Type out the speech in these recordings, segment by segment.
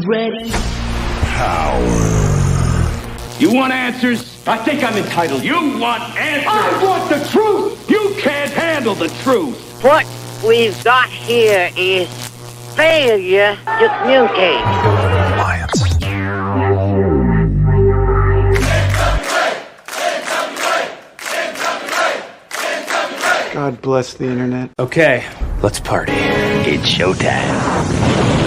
ready? Power. You want answers? I think I'm entitled. You want answers? I want the truth! You can't handle the truth! What we've got here is failure to communicate. Alliance. God bless the internet. Okay, let's party. It's showtime.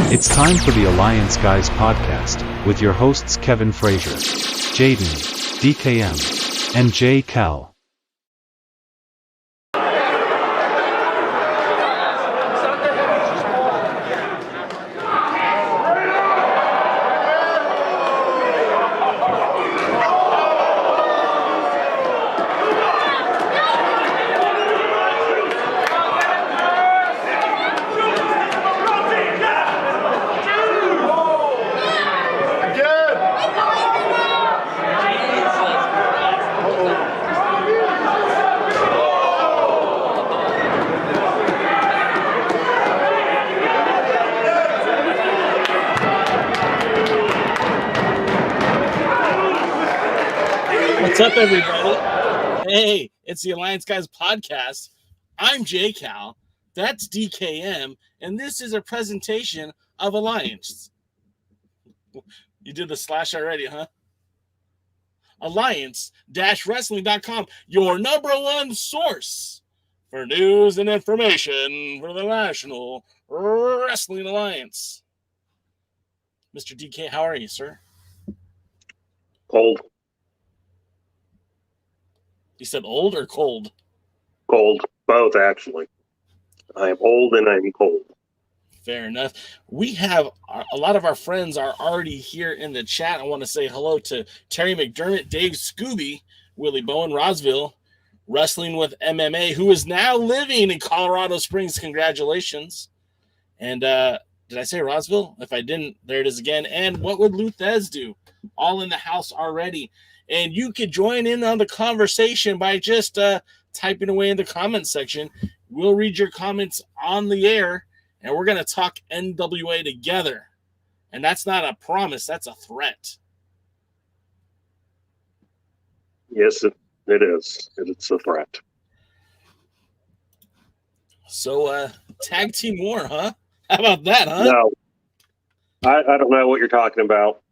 It's time for the Alliance Guys podcast with your hosts Kevin Frazier, Jaden, DKM, and J. Cal. What's up, everybody? Hey, it's the Alliance Guys podcast. I'm J. Cal. That's DKM, and this is a presentation of Alliance. You did the slash already, huh? Alliance-wrestling.com, your number one source for news and information for the National Wrestling Alliance. Mr. DK, how are you, sir? Cold. You said old or cold? Cold. Both, actually. I am old and I'm cold. Fair enough. We have a lot of our friends are already here in the chat. I want to say hello to Terry McDermott, Dave Scooby, Willie Bowen, Rosville, Wrestling with MMA, who is now living in Colorado Springs. Congratulations. And did I say Rosville? If I didn't, there it is again. And what would Luthez do? All in the house already. And you could join in on the conversation by just typing away in the comments section. We'll read your comments on the air, and we're going to talk NWA together. And that's not a promise. That's a threat. Yes, it is. It's a threat. So, tag team war, huh? How about that, huh? No. I don't know what you're talking about.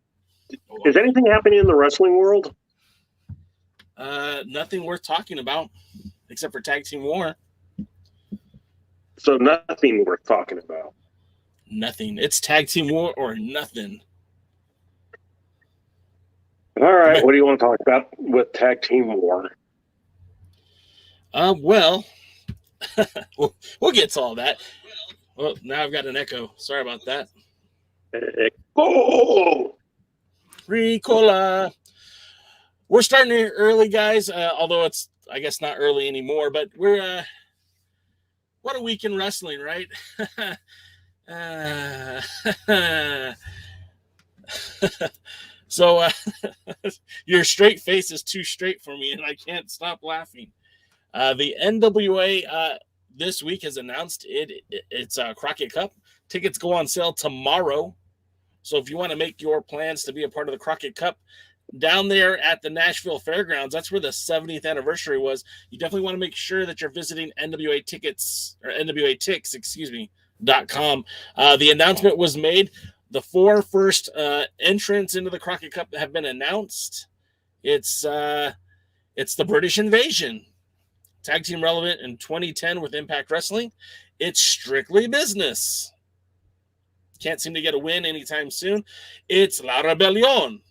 Is anything happening in the wrestling world? Nothing worth talking about except for tag team war. So nothing worth talking about. Nothing. It's tag team war or nothing. All right. What do you want to talk about with tag team war? Well, we'll get to all that. Well, now I've got an echo. Sorry about that. Echo. Ricola. We're starting here early, guys, although it's, I guess, not early anymore, but we're, what a week in wrestling, right? So your straight face is too straight for me, and I can't stop laughing. The NWA this week has announced it's Crockett Cup. Tickets go on sale tomorrow. So if you want to make your plans to be a part of the Crockett Cup down there at the Nashville Fairgrounds, that's where the 70th anniversary was. You definitely want to make sure that you're visiting NWA Tickets or NWATix.com. The announcement was made. The 4 first entrants into the Crockett Cup have been announced. It's the British Invasion, tag team relevant in 2010 with Impact Wrestling. It's Strictly Business. Can't seem to get a win anytime soon. It's La Rebellion,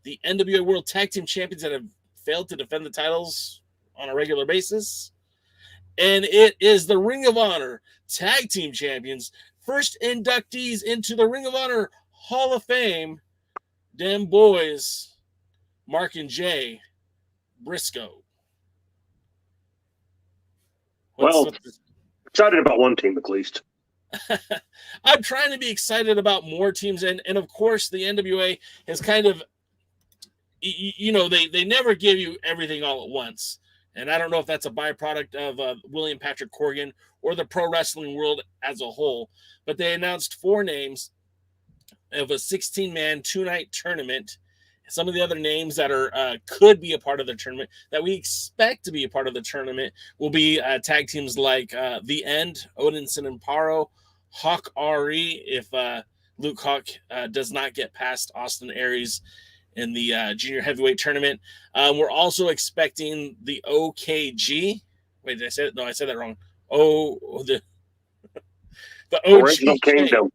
the NWA World Tag Team Champions that have failed to defend the titles on a regular basis. And it is the Ring of Honor Tag Team Champions, first inductees into the Ring of Honor Hall of Fame, them boys, Mark and Briscoe. Excited about one team at least. I'm trying to be excited about more teams, and of course the NWA has kind of, they never give you everything all at once, and I don't know if that's a byproduct of William Patrick Corgan or the pro wrestling world as a whole, but they announced 4 names of a 16-man 2-night tournament. Some of the other names that are could be a part of the tournament that we expect to be a part of the tournament will be tag teams like The End, Odinson and Paro, Hawk Ari if Luke Hawk does not get past Austin Aries in the junior heavyweight tournament. We're also expecting the OKG. Wait, did I say it? No, I said that wrong. The Original OGK. Kingdom.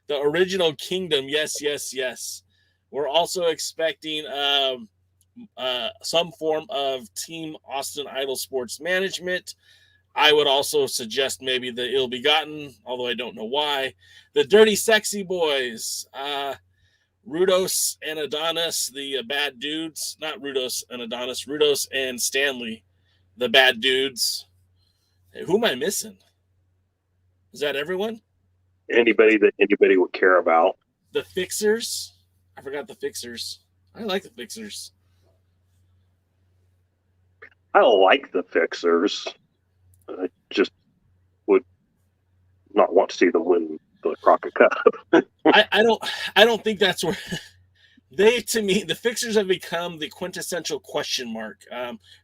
The Original Kingdom. Yes. We're also expecting some form of Team Austin Idol Sports Management. I would also suggest maybe the Ill Begotten, although I don't know why. The Dirty Sexy Boys. Rudos and Adonis, the bad dudes. Not Rudos and Adonis. Rudos and Stanley, the bad dudes. Hey, who am I missing? Is that everyone? Anybody that anybody would care about. The Fixers. I forgot the Fixers. I like the Fixers. I like the Fixers. I just would not want to see them win the Crockett Cup. I don't think that's where they, to me, the Fixers have become the quintessential question mark.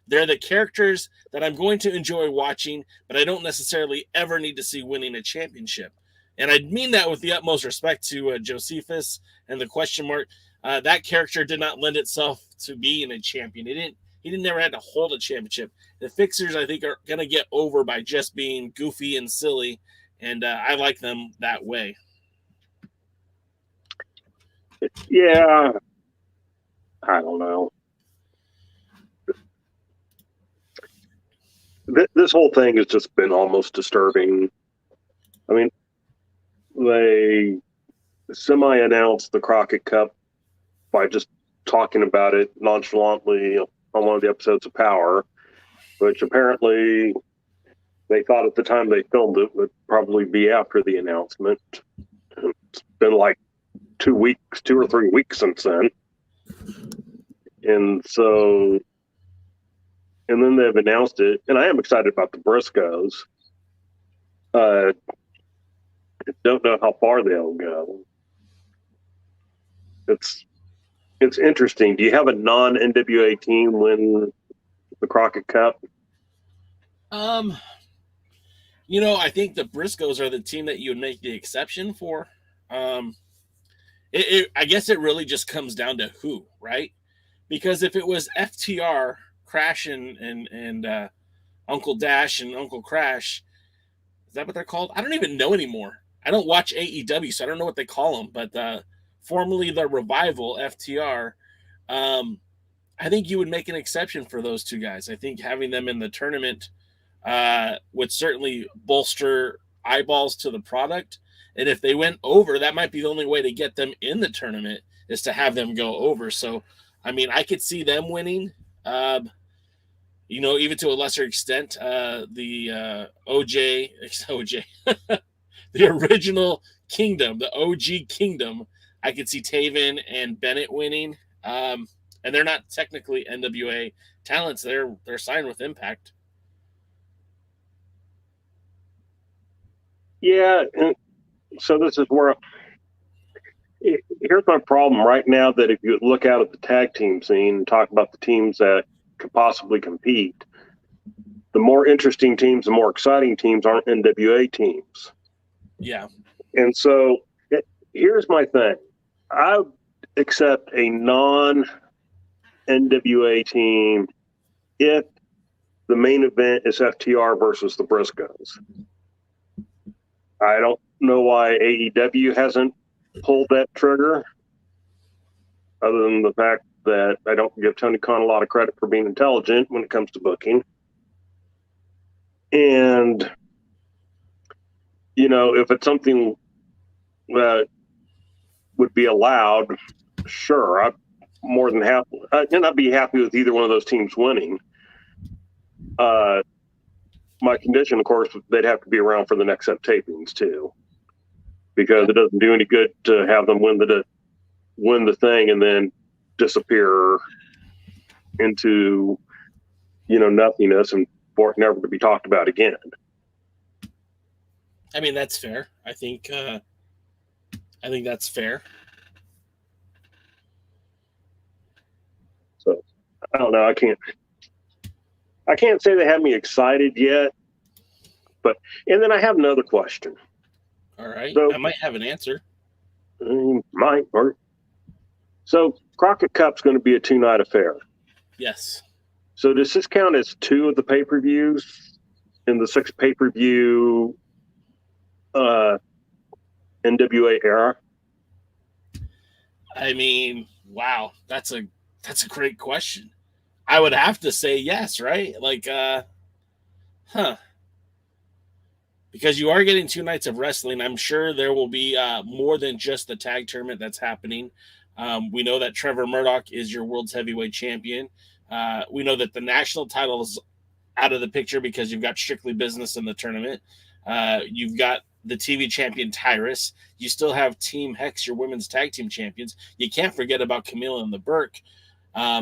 They're the characters that I'm going to enjoy watching, but I don't necessarily ever need to see winning a championship. And I mean that with the utmost respect to Josephus and the question mark. That character did not lend itself to being a champion. He never had to hold a championship. The Fixers, I think, are going to get over by just being goofy and silly, and I like them that way. Yeah, I don't know. This whole thing has just been almost disturbing. I mean, they semi-announced the Crockett Cup by just talking about it nonchalantly on one of the episodes of Power, which apparently they thought at the time they filmed it would probably be after the announcement. It's been like 2 or 3 weeks since then. And then they've announced it, and I am excited about the Briscoes. Don't know how far they'll go. It's interesting. Do you have a non-NWA team win the Crockett Cup? I think the Briscoes are the team that you would make the exception for. I guess it really just comes down to who, right? Because if it was FTR, Crash and Uncle Dash and Uncle Crash, is that what they're called? I don't even know anymore. I don't watch AEW, so I don't know what they call them. But formerly the Revival, FTR, I think you would make an exception for those two guys. I think having them in the tournament would certainly bolster eyeballs to the product. And if they went over, that might be the only way to get them in the tournament is to have them go over. So, I mean, I could see them winning, even to a lesser extent, the OJ, the Original Kingdom, the OG Kingdom. I could see Taven and Bennett winning. And they're not technically NWA talents. They're signed with Impact. Yeah, and so this is where here's my problem right now, that if you look out at the tag team scene and talk about the teams that could possibly compete, the more interesting teams, the more exciting teams aren't NWA teams. Yeah. And so here's my thing. I would accept a non-NWA team if the main event is FTR versus the Briscoes. I don't know why AEW hasn't pulled that trigger, other than the fact that I don't give Tony Khan a lot of credit for being intelligent when it comes to booking. And, if it's something that would be allowed, sure, I'm more than happy. I'd be happy with either one of those teams winning. My condition, of course, they'd have to be around for the next set of tapings too, because it doesn't do any good to have them win the thing and then disappear into nothingness and for it never to be talked about again. I mean, that's fair. I think that's fair. So I don't know. I can't say they have me excited yet. And then I have another question. All right. So, I might have an answer. Might or so Crockett Cup's going to be a 2-night affair. Yes. So does this count as 2 of the pay-per-views in the 6 pay-per-view NWA era? I mean, wow, that's a great question. I would have to say yes, right? Like, because you are getting 2 nights of wrestling. I'm sure there will be more than just the tag tournament that's happening. We know that Trevor Murdoch is your world's heavyweight champion. We know that the national title is out of the picture because you've got strictly business in the tournament. You've got the TV champion Darius. You still have Team Hex, your women's tag team champions. You can't forget about Camila and the Burke.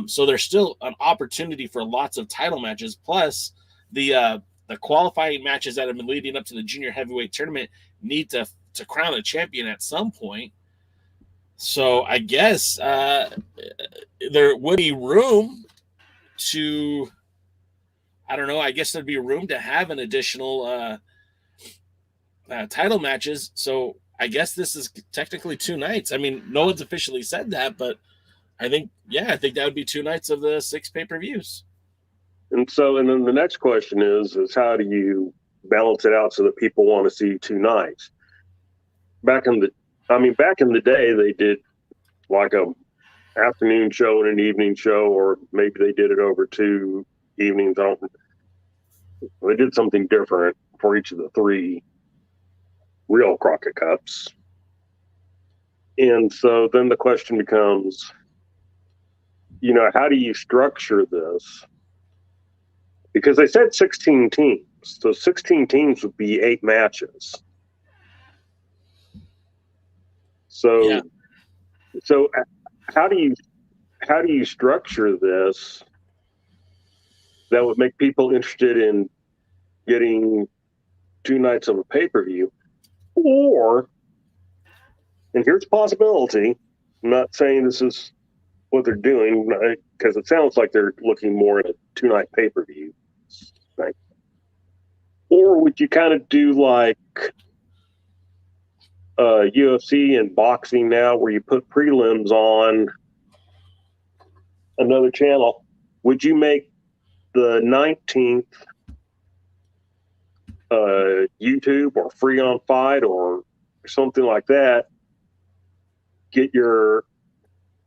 So there's still an opportunity for lots of title matches. Plus, the qualifying matches that have been leading up to the junior heavyweight tournament need to crown a champion at some point. So I guess there would be room to, I don't know, I guess there'd be room to have an additional title matches. So I guess this is technically 2 nights. I mean, no one's officially said that, but I think that would be 2 nights of the 6 pay-per-views. And then the next question is how do you balance it out so that people want to see 2 nights? Back in the day, they did like a afternoon show and an evening show, or maybe they did it over 2 evenings. They did something different for each of the 3 real Crockett Cups. And so then the question becomes, how do you structure this? Because they said 16 teams. So 16 teams would be 8 matches. So how do you structure this that would make people interested in getting 2 nights of a pay-per-view? Or, and here's a possibility, I'm not saying this is what they're doing, because it sounds like they're looking more at a 2-night pay-per-view. Right? Or would you kind of do like UFC and boxing now, where you put prelims on another channel? Would you make the 19th YouTube or free on Fight or something like that? Get your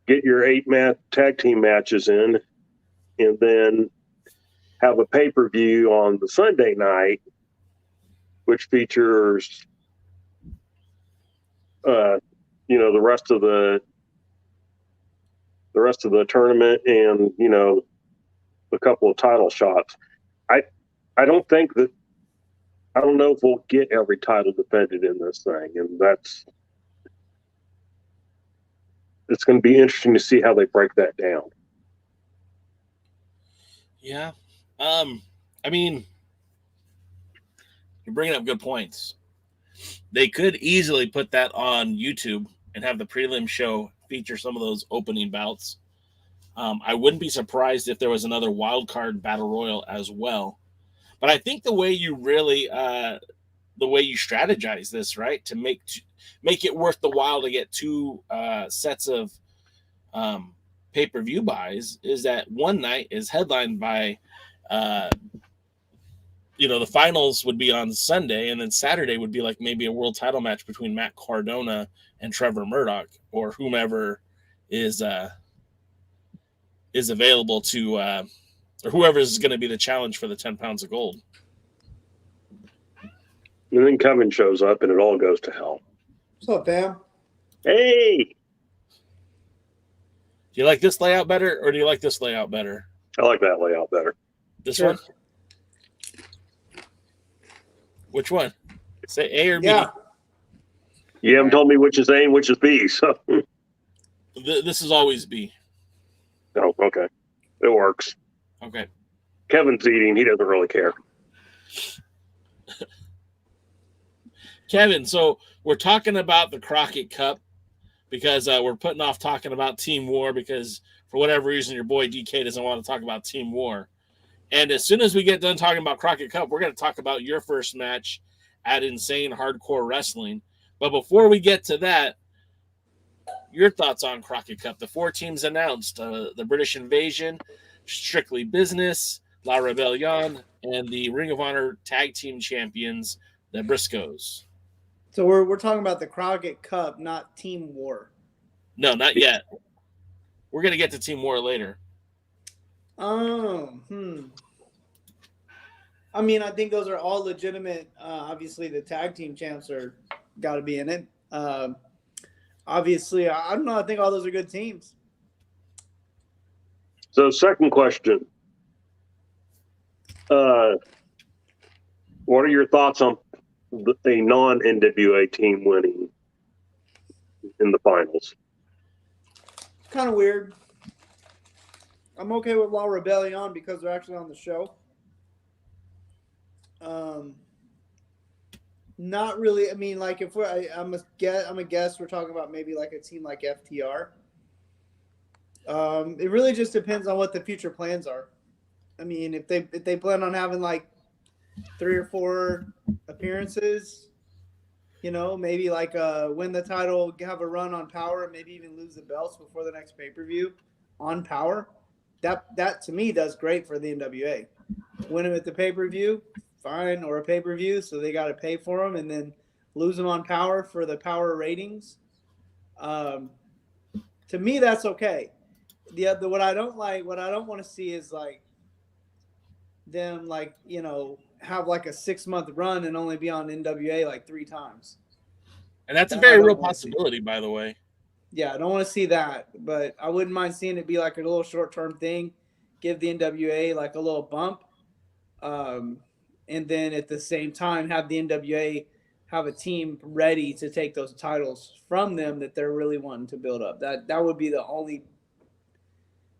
8-man tag team matches in, and then have a pay-per-view on the Sunday night, which features the rest of the tournament and a couple of title shots. I don't know if we'll get every title defended in this thing, and it's going to be interesting to see how they break that down. Yeah. I mean, you're bringing up good points. They could easily put that on YouTube and have the prelim show feature some of those opening bouts. I wouldn't be surprised if there was another wild card battle royal as well. But I think the way you really, the way you strategize this, right, to make it worth the while to get 2 sets of pay-per-view buys, is that one night is headlined by, the finals would be on Sunday, and then Saturday would be like maybe a world title match between Matt Cardona and Trevor Murdoch, or whomever is available to, or whoever is going to be the challenge for the 10 pounds of gold. And then Kevin shows up, and it all goes to hell. What's up, fam? Hey! Do you like this layout better, or do you like this layout better? I like that layout better. This one? Which one? Say A or B? Yeah. You haven't told me which is A and which is B, so. This is always B. Oh, okay. It works. Okay. Kevin's eating. He doesn't really care. Kevin, so we're talking about the Crockett Cup because we're putting off talking about Team War because for whatever reason, your boy DK doesn't want to talk about Team War. And as soon as we get done talking about Crockett Cup, we're going to talk about your first match at Insane Hardcore Wrestling. But before we get to that, your thoughts on Crockett Cup. The 4 teams announced, the British Invasion, Strictly Business, La Rebellion, and the Ring of Honor Tag Team Champions, the Briscoes. So we're talking about the Crockett Cup, not Team War. No, not yet. We're going to get to Team War later. I mean, I think those are all legitimate. Obviously, the tag team champs are got to be in it. Obviously, I don't know. I think all those are good teams. So, second question. What are your thoughts on a non-NWA team winning in the finals? Kind of weird. I'm okay with La Rebellion because they're actually on the show. Not really. I mean, like if I'm a guess. We're talking about maybe like a team like FTR. It really just depends on what the future plans are. I mean, if they plan on having like 3 or 4 appearances, maybe like win the title, have a run on Power, and maybe even lose the belts before the next pay-per-view on Power. That to me does great for the NWA. Win them at the pay-per-view, fine, or a pay-per-view, so they got to pay for them, and then lose them on Power for the Power ratings. To me, that's okay. What I don't want to see is like them have like a 6-month run and only be on NWA like 3 times. And that's a very real possibility, by the way. Yeah, I don't want to see that, but I wouldn't mind seeing it be like a little short-term thing, give the NWA like a little bump, and then at the same time have the NWA have a team ready to take those titles from them that they're really wanting to build up. That would be the only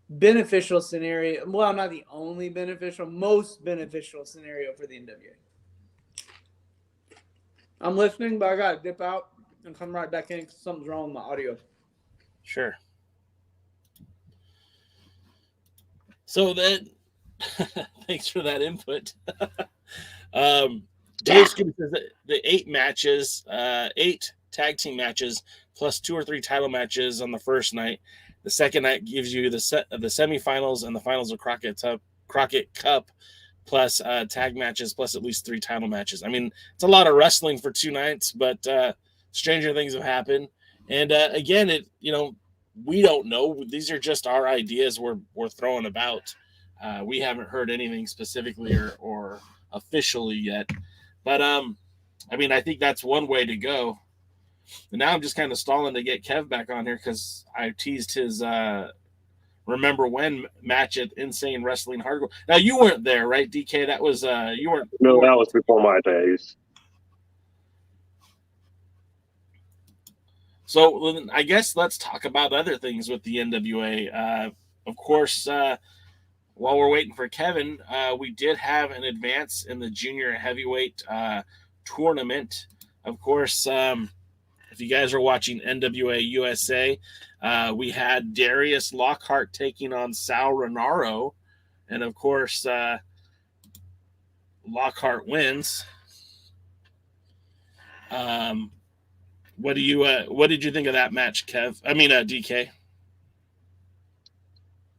beneficial scenario. Well, not the only beneficial, most beneficial scenario for the NWA. I'm listening, but I got to dip out and come right back in because something's wrong with my audio. Sure. So then, thanks for that input. Darius says that the 8 matches, 8 tag team matches, plus 2 or 3 title matches on the first night. The second night gives you the semifinals and the finals of Crockett Cup, plus tag matches, plus at least 3 title matches. I mean, it's a lot of wrestling for 2 nights, but stranger things have happened. And again, we don't know. These are just our ideas we're throwing about. We haven't heard anything specifically or officially yet. But I mean, I think that's one way to go. And now I'm just kind of stalling to get Kev back on here because I teased his Remember When match at Insane Wrestling Hardcore. Now, you weren't there, right, DK? That was you weren't. No, that was before my days. So I guess let's talk about other things with the NWA. Of course, while we're waiting for Kevin, we did have an advance in the junior heavyweight tournament. Of course, if you guys are watching NWA USA, we had Darius Lockhart taking on Sal Renaro. And of course, Lockhart wins. What did you think of that match, Kev? I mean, DK.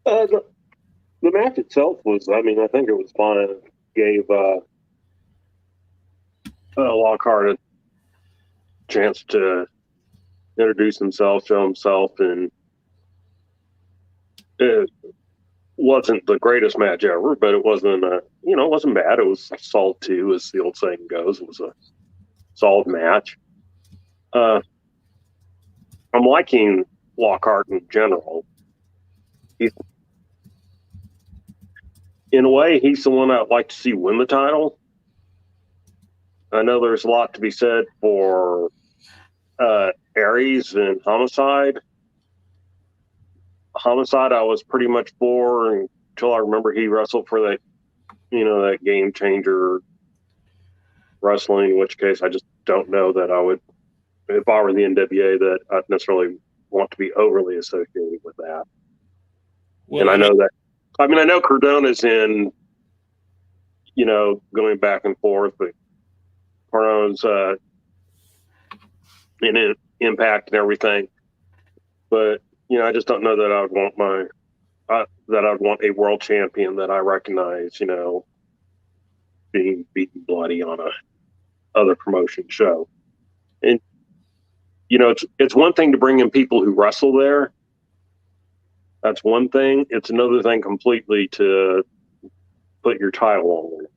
The match itself was, I think it was fun. It gave Lockhart a chance to introduce himself, show himself, and it wasn't the greatest match ever, but it wasn't it wasn't bad. It was solid 2, as the old saying goes. It was a solid match. I'm liking Lockhart in general. In a way, he's the one I'd like to see win the title. I know there's a lot to be said for Aries and Homicide. Homicide, I was pretty much for until I remember he wrestled for that, that game changer wrestling, in which case I just don't know that I would, if I were the NWA, that I'd necessarily want to be overly associated with that. Well, And I know that. I mean, I know Cardona's in, going back and forth, but Cardona's in Impact and everything. But I just don't know that I would want that I'd want a world champion that I recognize, being beaten bloody on a other promotion show. And it's one thing to bring in people who wrestle there. That's one thing. It's another thing completely to put your title on there.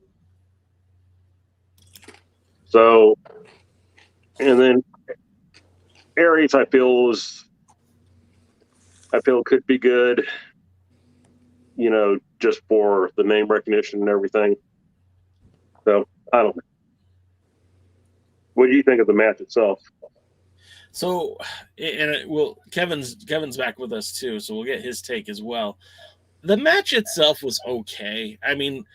So, and then Aries, I feel could be good, just for the name recognition and everything. So I don't know. What do you think of the match itself? So, Kevin's back with us too, so we'll get his take as well. The match itself was okay. I mean,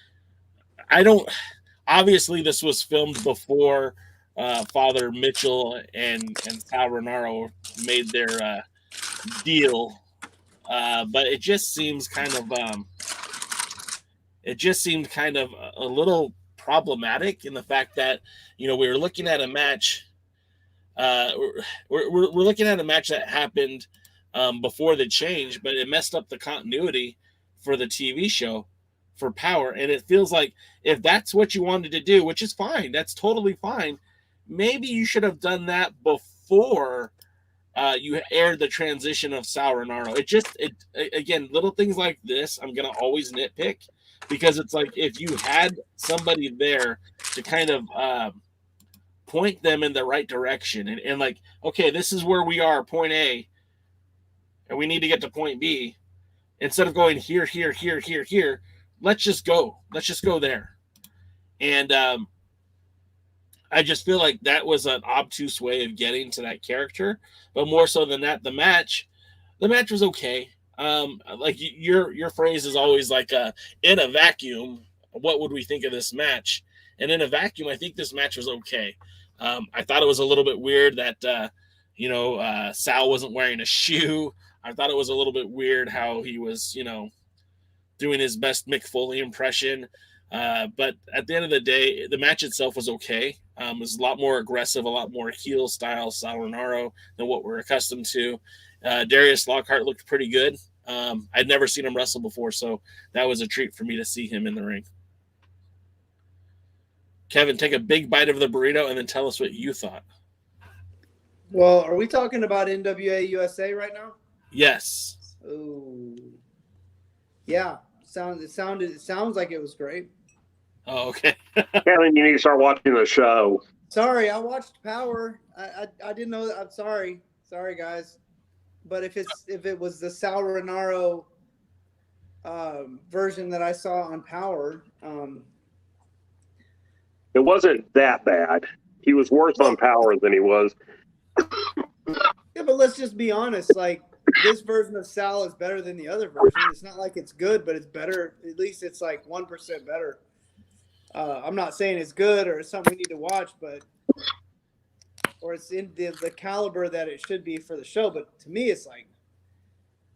obviously this was filmed before Father Mitchell and Sal Renaro made their deal, but it just seems kind of a little problematic in the fact that we were looking at a match. We're looking at a match that happened before the change, but it messed up the continuity for the TV show for Power. And it feels like if that's what you wanted to do, which is fine, that's totally fine. Maybe you should have done that before you aired the transition of Sal Renaro. Again, little things like this, I'm going to always nitpick because it's like if you had somebody there to kind of point them in the right direction and like, okay, this is where we are, point A, and we need to get to point B. Instead of going here, let's just go there. And I just feel like that was an obtuse way of getting to that character. But more so than that, the match was okay. Like your phrase is always like in a vacuum, what would we think of this match? And in a vacuum, I think this match was okay. I thought it was a little bit weird that Sal wasn't wearing a shoe. I thought it was a little bit weird how he was, doing his best Mick Foley impression. But at the end of the day, the match itself was okay. It was a lot more aggressive, a lot more heel style Sal Renaro than what we're accustomed to. Darius Lockhart looked pretty good. I'd never seen him wrestle before, so that was a treat for me to see him in the ring. Kevin, take a big bite of the burrito and then tell us what you thought. Well, are we talking about NWA USA right now? Yes. Oh, yeah. It sounds like it was great. Oh, okay. Kevin, you need to start watching the show. Sorry, I watched Power. I didn't know that. I'm sorry, guys. But if it was the Sal Renaro version that I saw on Power, it wasn't that bad. He was worse on Power than he was. Yeah, but let's just be honest. Like, this version of Sal is better than the other version. It's not like it's good, but it's better. At least it's like 1% better. I'm not saying it's good or it's something we need to watch, or it's in the caliber that it should be for the show. But to me, it's like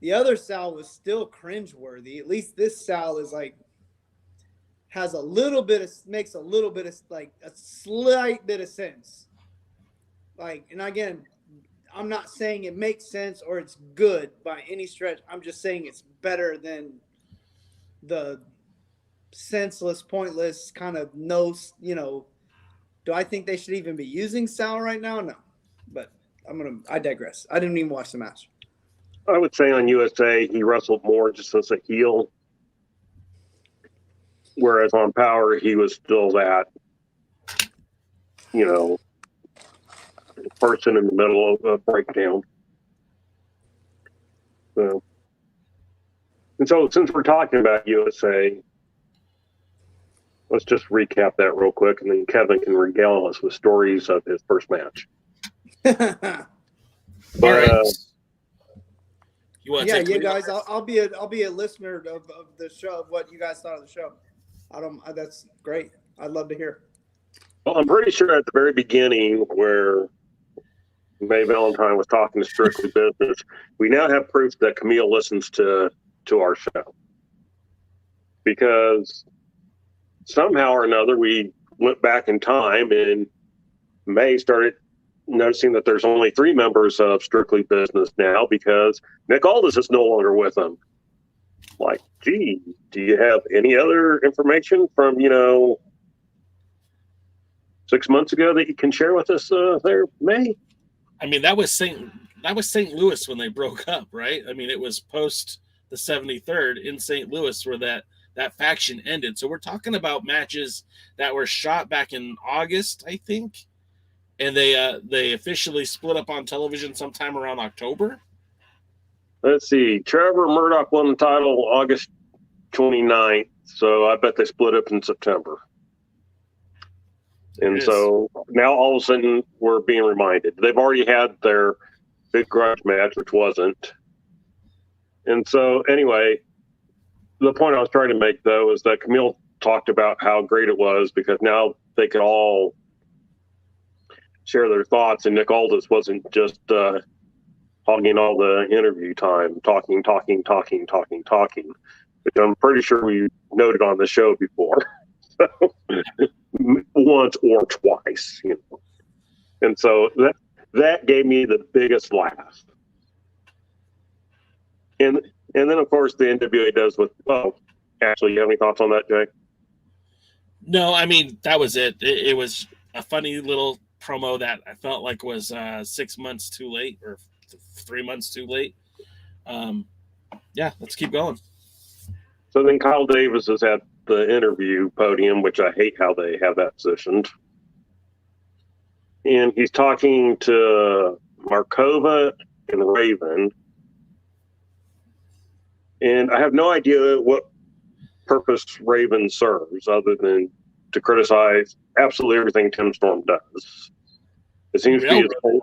the other Sal was still cringeworthy. At least this Sal is like makes a little bit of like a slight bit of sense. Like, and again, I'm not saying it makes sense or it's good by any stretch. I'm just saying it's better than the senseless, pointless kind of do I think they should even be using Sal right now? No. But I digress. I didn't even watch the match. I would say on USA, he wrestled more just as a heel. Whereas on Power, he was still that, person in the middle of a breakdown. So since we're talking about USA, let's just recap that real quick, and then Kevin can regale us with stories of his first match. All right. You guys. I'll be a listener of the show, of what you guys thought of the show. That's great. I'd love to hear. Well, I'm pretty sure at the very beginning where May Valentine was talking to Strictly Business, we now have proof that Camille listens to to our show. Because somehow or another, we went back in time and May started noticing that there's only 3 members of Strictly Business now because Nick Aldis is no longer with them. Like, gee, do you have any other information from, 6 months ago that you can share with us there, May? I mean, that was St. Louis when they broke up, right? I mean, it was post the 73rd in St. Louis where that faction ended. So we're talking about matches that were shot back in August, I think. And they officially split up on television sometime around October. Let's see. Trevor Murdoch won the title August 29th, so I bet they split up in September. And so now all of a sudden we're being reminded. They've already had their big grudge match, which wasn't. And so anyway, the point I was trying to make, though, is that Camille talked about how great it was because now they could all share their thoughts, and Nick Aldis wasn't just hogging all the interview time, talking, which I'm pretty sure we noted on the show before. So, once or twice, And so that gave me the biggest laugh. And then, of course, the NWA does with, actually, you have any thoughts on that, Jay? No, I mean, that was it. It was a funny little promo that I felt like was 6 months too late or 3 months too late. Yeah, let's keep going. So then Kyle Davis is at the interview podium, which I hate how they have that positioned. And he's talking to Markova and Raven. And I have no idea what purpose Raven serves other than to criticize absolutely everything Tim Storm does. It seems to be his whole,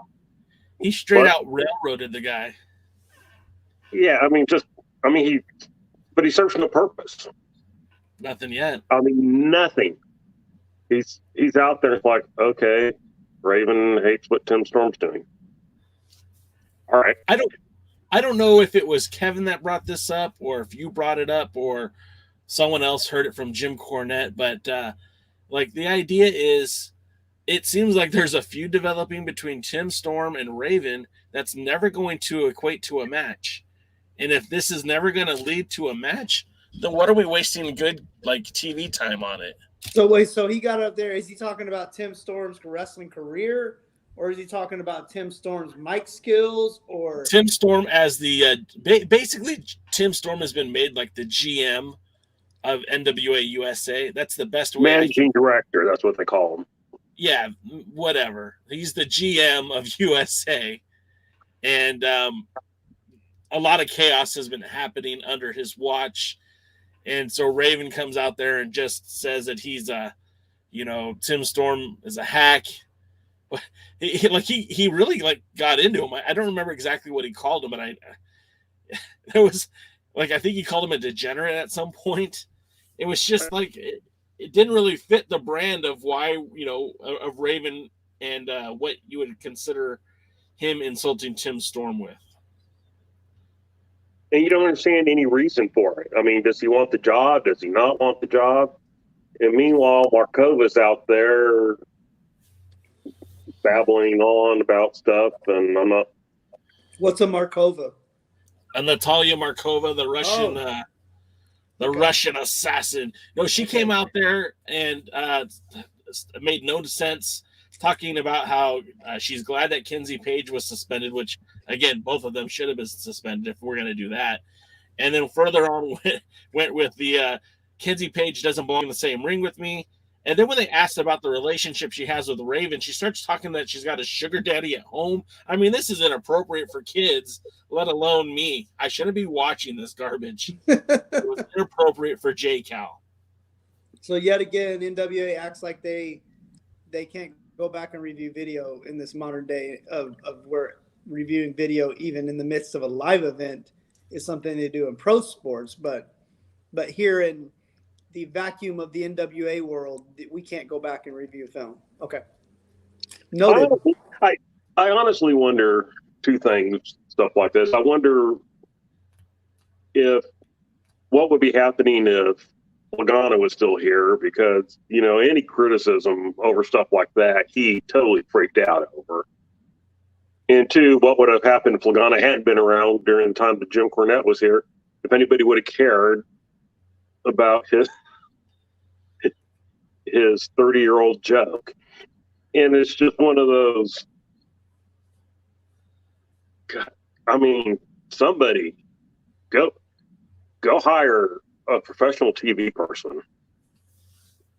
he straight out railroaded the guy. Yeah, but he serves no purpose. Nothing yet. I mean, nothing. He's out there like, okay, Raven hates what Tim Storm's doing. All right. I don't know if it was Kevin that brought this up or if you brought it up or someone else heard it from Jim Cornette, but the idea is it seems like there's a feud developing between Tim Storm and Raven that's never going to equate to a match. And if this is never going to lead to a match, then what are we wasting good TV time on it? So wait, so he got up there. Is he talking about Tim Storm's wrestling career, or is he talking about Tim Storm's mic skills, or Tim Storm as the basically Tim Storm has been made like the GM of NWA USA. That's the best way. Managing director, that's what they call him. Yeah, whatever. He's the GM of USA, and a lot of chaos has been happening under his watch. And so Raven comes out there and just says that he's Tim Storm is a hack. He really got into him. I don't remember exactly what he called him, but it was I think he called him a degenerate at some point. It was just it didn't really fit the brand of why, of Raven and what you would consider him insulting Tim Storm with. And you don't understand any reason for it. I mean, does he want the job? Does he not want the job? And meanwhile, Markova's out there babbling on about stuff, and I'm not. What's a Markova? Natalia Markova, the Russian, Russian assassin. No, she came out there and made no sense, talking about how she's glad that Kenzie Page was suspended, which, again, both of them should have been suspended if we're going to do that. And then further on went with the Kenzie Page doesn't belong in the same ring with me. And then when they asked about the relationship she has with Raven, she starts talking that she's got a sugar daddy at home. I mean, this is inappropriate for kids, let alone me. I shouldn't be watching this garbage. It was inappropriate for J-Cal. So yet again, NWA acts like they can't go back and review video in this modern day of where reviewing video, even in the midst of a live event, is something they do in pro sports. But here in the vacuum of the NWA world, we can't go back and review film. Okay. Noted. I honestly wonder two things, stuff like this. I wonder if what would be happening if Logano was still here, because, any criticism over stuff like that, he totally freaked out over. And two, what would have happened if Logano hadn't been around during the time that Jim Cornette was here? If anybody would have cared about his 30-year-old joke. And it's just one of those, God, I mean, somebody go hire a professional TV person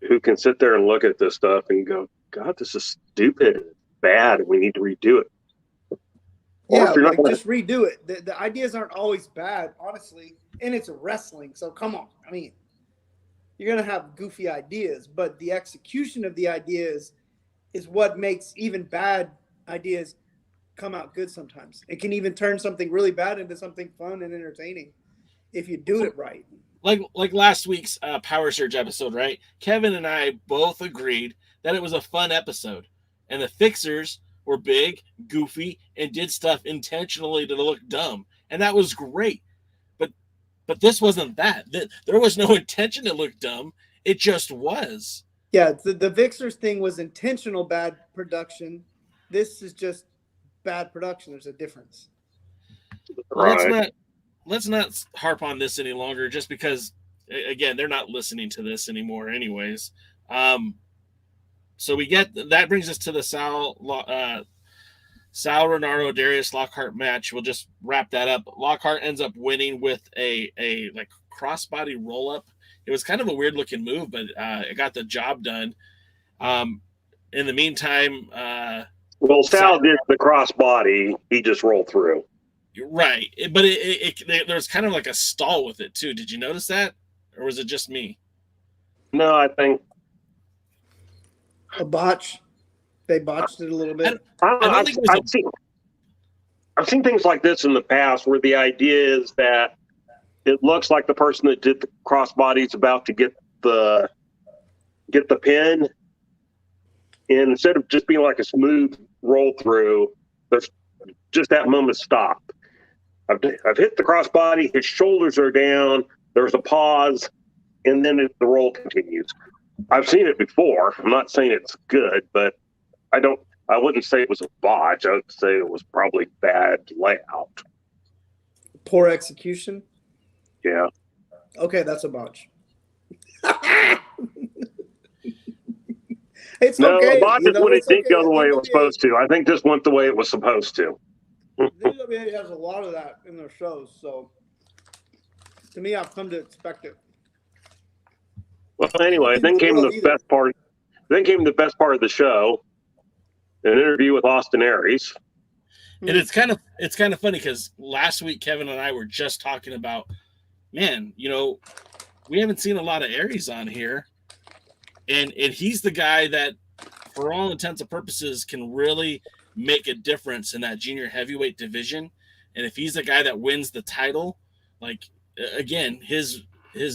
who can sit there and look at this stuff and go, God, this is stupid, and bad, and we need to redo it. Yeah, just redo it. The ideas aren't always bad, honestly, and it's wrestling, so come on. I mean, you're going to have goofy ideas, but the execution of the ideas is what makes even bad ideas come out good sometimes. It can even turn something really bad into something fun and entertaining if you do it right. Like last week's Power Surge episode, right? Kevin and I both agreed that it was a fun episode, and the Fixers were big, goofy, and did stuff intentionally to look dumb, and that was great. But this wasn't that. There was no intention to look dumb. It just was. Yeah, the Fixers thing was intentional bad production. This is just bad production. There's a difference. Right. Let's not harp on this any longer, just because, again, they're not listening to this anymore anyways. So that brings us to the Sal Renaro Darius Lockhart match. We'll just wrap that up. Lockhart ends up winning with a like crossbody roll up. It was kind of a weird looking move, but it got the job done. In the meantime, Sal did the crossbody. He just rolled through. Right, but there's kind of like a stall with it too. Did you notice that, or was it just me? No, I think a botch. They botched it a little bit. I've seen things like this in the past where the idea is that it looks like the person that did the crossbody is about to get the pin, and instead of just being like a smooth roll through, there's just that moment stop. I've hit the crossbody, his shoulders are down, there's a pause, and then the roll continues. I've seen it before. I'm not saying it's good, but I wouldn't say it was a botch. I would say it was probably bad layout. Poor execution? Yeah. Okay, that's a botch. It's no, okay. A botch is when it didn't go the way it was supposed to. I think this went the way it was supposed to. NWA has a lot of that in their shows, so to me, I've come to expect it. Well, anyway, then came the best part. Then came the best part of the show, an interview with Austin Aries. And it's kind of funny because last week Kevin and I were just talking about, man, we haven't seen a lot of Aries on here, and he's the guy that, for all intents and purposes, can really make a difference in that junior heavyweight division. And if he's the guy that wins the title, like, again, his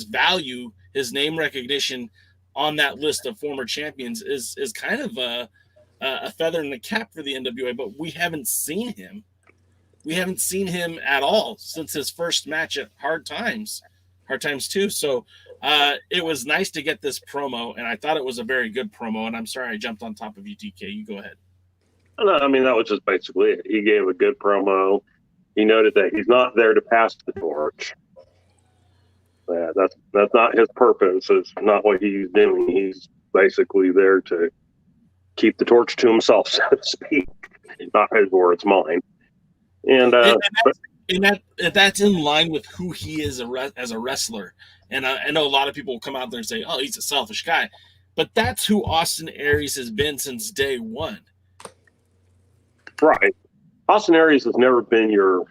value, his name recognition on that list of former champions is kind of a feather in the cap for the NWA, but we haven't seen him. We haven't seen him at all since his first match at Hard Times 2. So it was nice to get this promo, and I thought it was a very good promo, and I'm sorry I jumped on top of you, DK. You go ahead. No, I mean, that was just basically it. He gave a good promo. He noted that he's not there to pass the torch. Yeah, that's not his purpose. It's not what he's doing. He's basically there to keep the torch to himself, so to speak. Not his words, mine. And that's in line with who he is as a wrestler. And I know a lot of people will come out there and say, "Oh, he's a selfish guy," but that's who Austin Aries has been since day one. Right. Austin Aries has never been your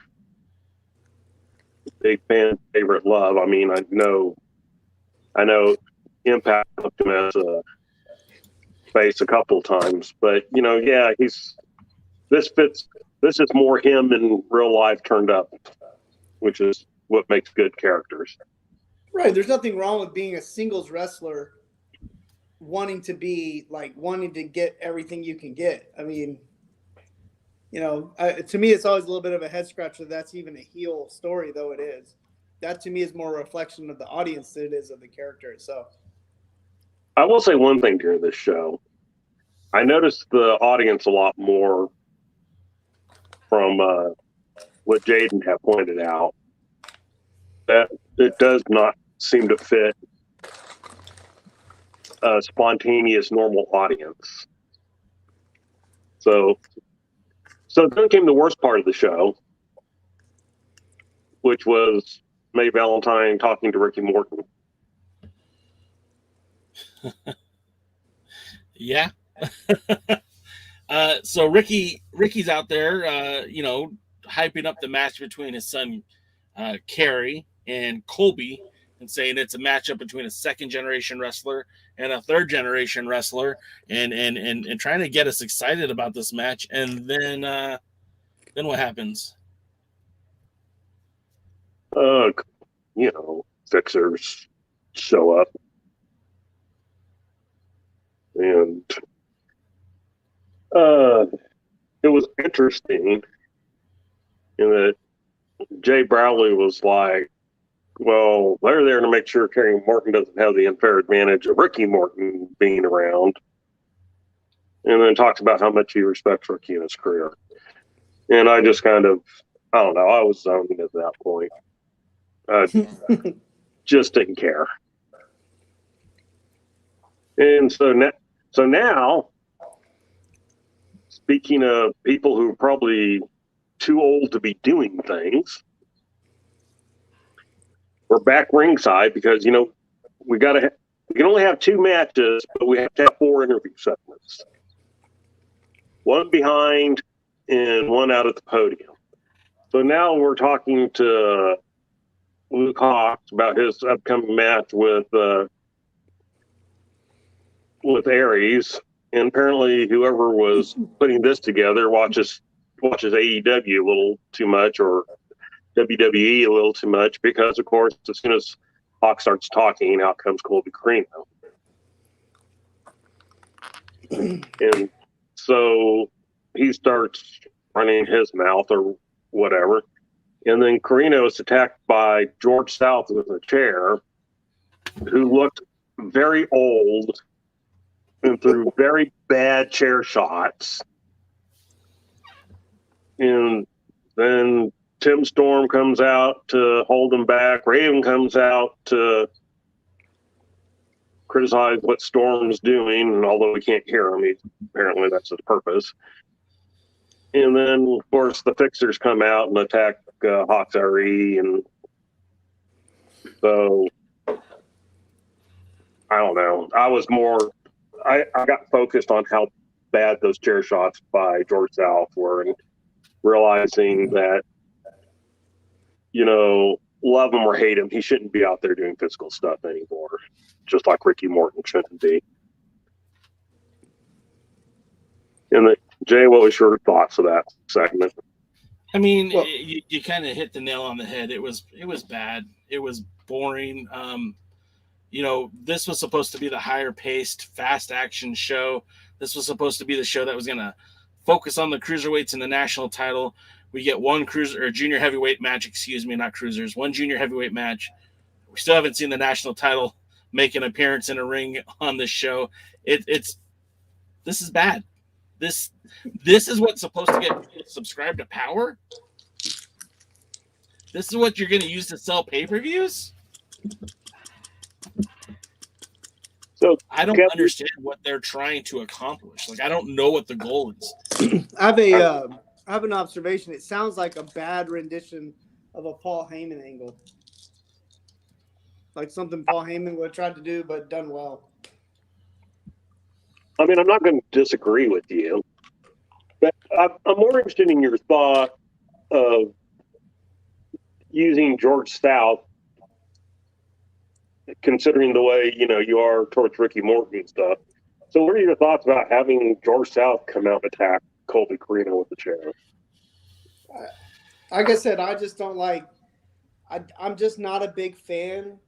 big fan favorite love. I mean, I know Impact looked him as a face a couple of times, but yeah, this is more him in real life turned up, which is what makes good characters. Right. There's nothing wrong with being a singles wrestler, wanting to get everything you can get. I mean, to me, it's always a little bit of a head scratcher. That's even a heel story, though it is. that to me is more a reflection of the audience than it is of the character itself. I will say one thing during this show. I noticed the audience a lot more from what Jaden had pointed out, that it does not seem to fit a spontaneous, normal audience. So then came the worst part of the show, which was Mae Valentine talking to Ricky Morton. Yeah. So Ricky's out there, hyping up the match between his son, Kerry, and Colby, and saying it's a matchup between a second-generation wrestler and a third-generation wrestler, and trying to get us excited about this match. And then what happens? Fixers show up. And it was interesting in that Jay Browley was like, well, they're there to make sure Kerry Morton doesn't have the unfair advantage of Ricky Morton being around. And then talks about how much he respects Ricky in his career. And I just kind of, I don't know, I was zoning at that point. Just didn't care. And so now, speaking of people who are probably too old to be doing things, we're back ringside because, we can only have 2 matches, but we have to have 4 interview segments. 1 behind and 1 out at the podium. So now we're talking to Luke Hawx about his upcoming match with Aries, and apparently whoever was putting this together watches AEW a little too much, or WWE a little too much, because of course as soon as Hawk starts talking, out comes Colby Carino. And so he starts running his mouth or whatever, and then Carino is attacked by George South with a chair, who looked very old and threw very bad chair shots. And then Tim Storm comes out to hold him back. Raven comes out to criticize what Storm's doing, and although we can't hear him, apparently that's his purpose. And then, of course, the Fixers come out and attack Austin Aries, and so I don't know. I got focused on how bad those chair shots by George South were, and realizing that, love him or hate him, he shouldn't be out there doing physical stuff anymore, just like Ricky Morton shouldn't be. And Jay, what was your thoughts of that segment? I mean, you kind of hit the nail on the head. It was bad. It was boring. This was supposed to be the higher paced, fast action show. This was supposed to be the show that was going to focus on the cruiserweights and the national title. We get one junior heavyweight match, not cruisers, one junior heavyweight match. We still haven't seen the national title make an appearance in a ring on this show. This is bad. This is what's supposed to get people subscribed to Power. This is what you're going to use to sell pay-per-views. So I don't understand what they're trying to accomplish. Like, I don't know what the goal is. I have an observation. It sounds like a bad rendition of a Paul Heyman angle. Like something Paul Heyman would have tried to do, but done well. I mean, I'm not going to disagree with you, but I'm more interested in your thought of using George South, considering the way, you are towards Ricky Morton and stuff. So what are your thoughts about having George South come out and attack Colby Carino with the chair? Like I said, I just don't like – I'm just not a big fan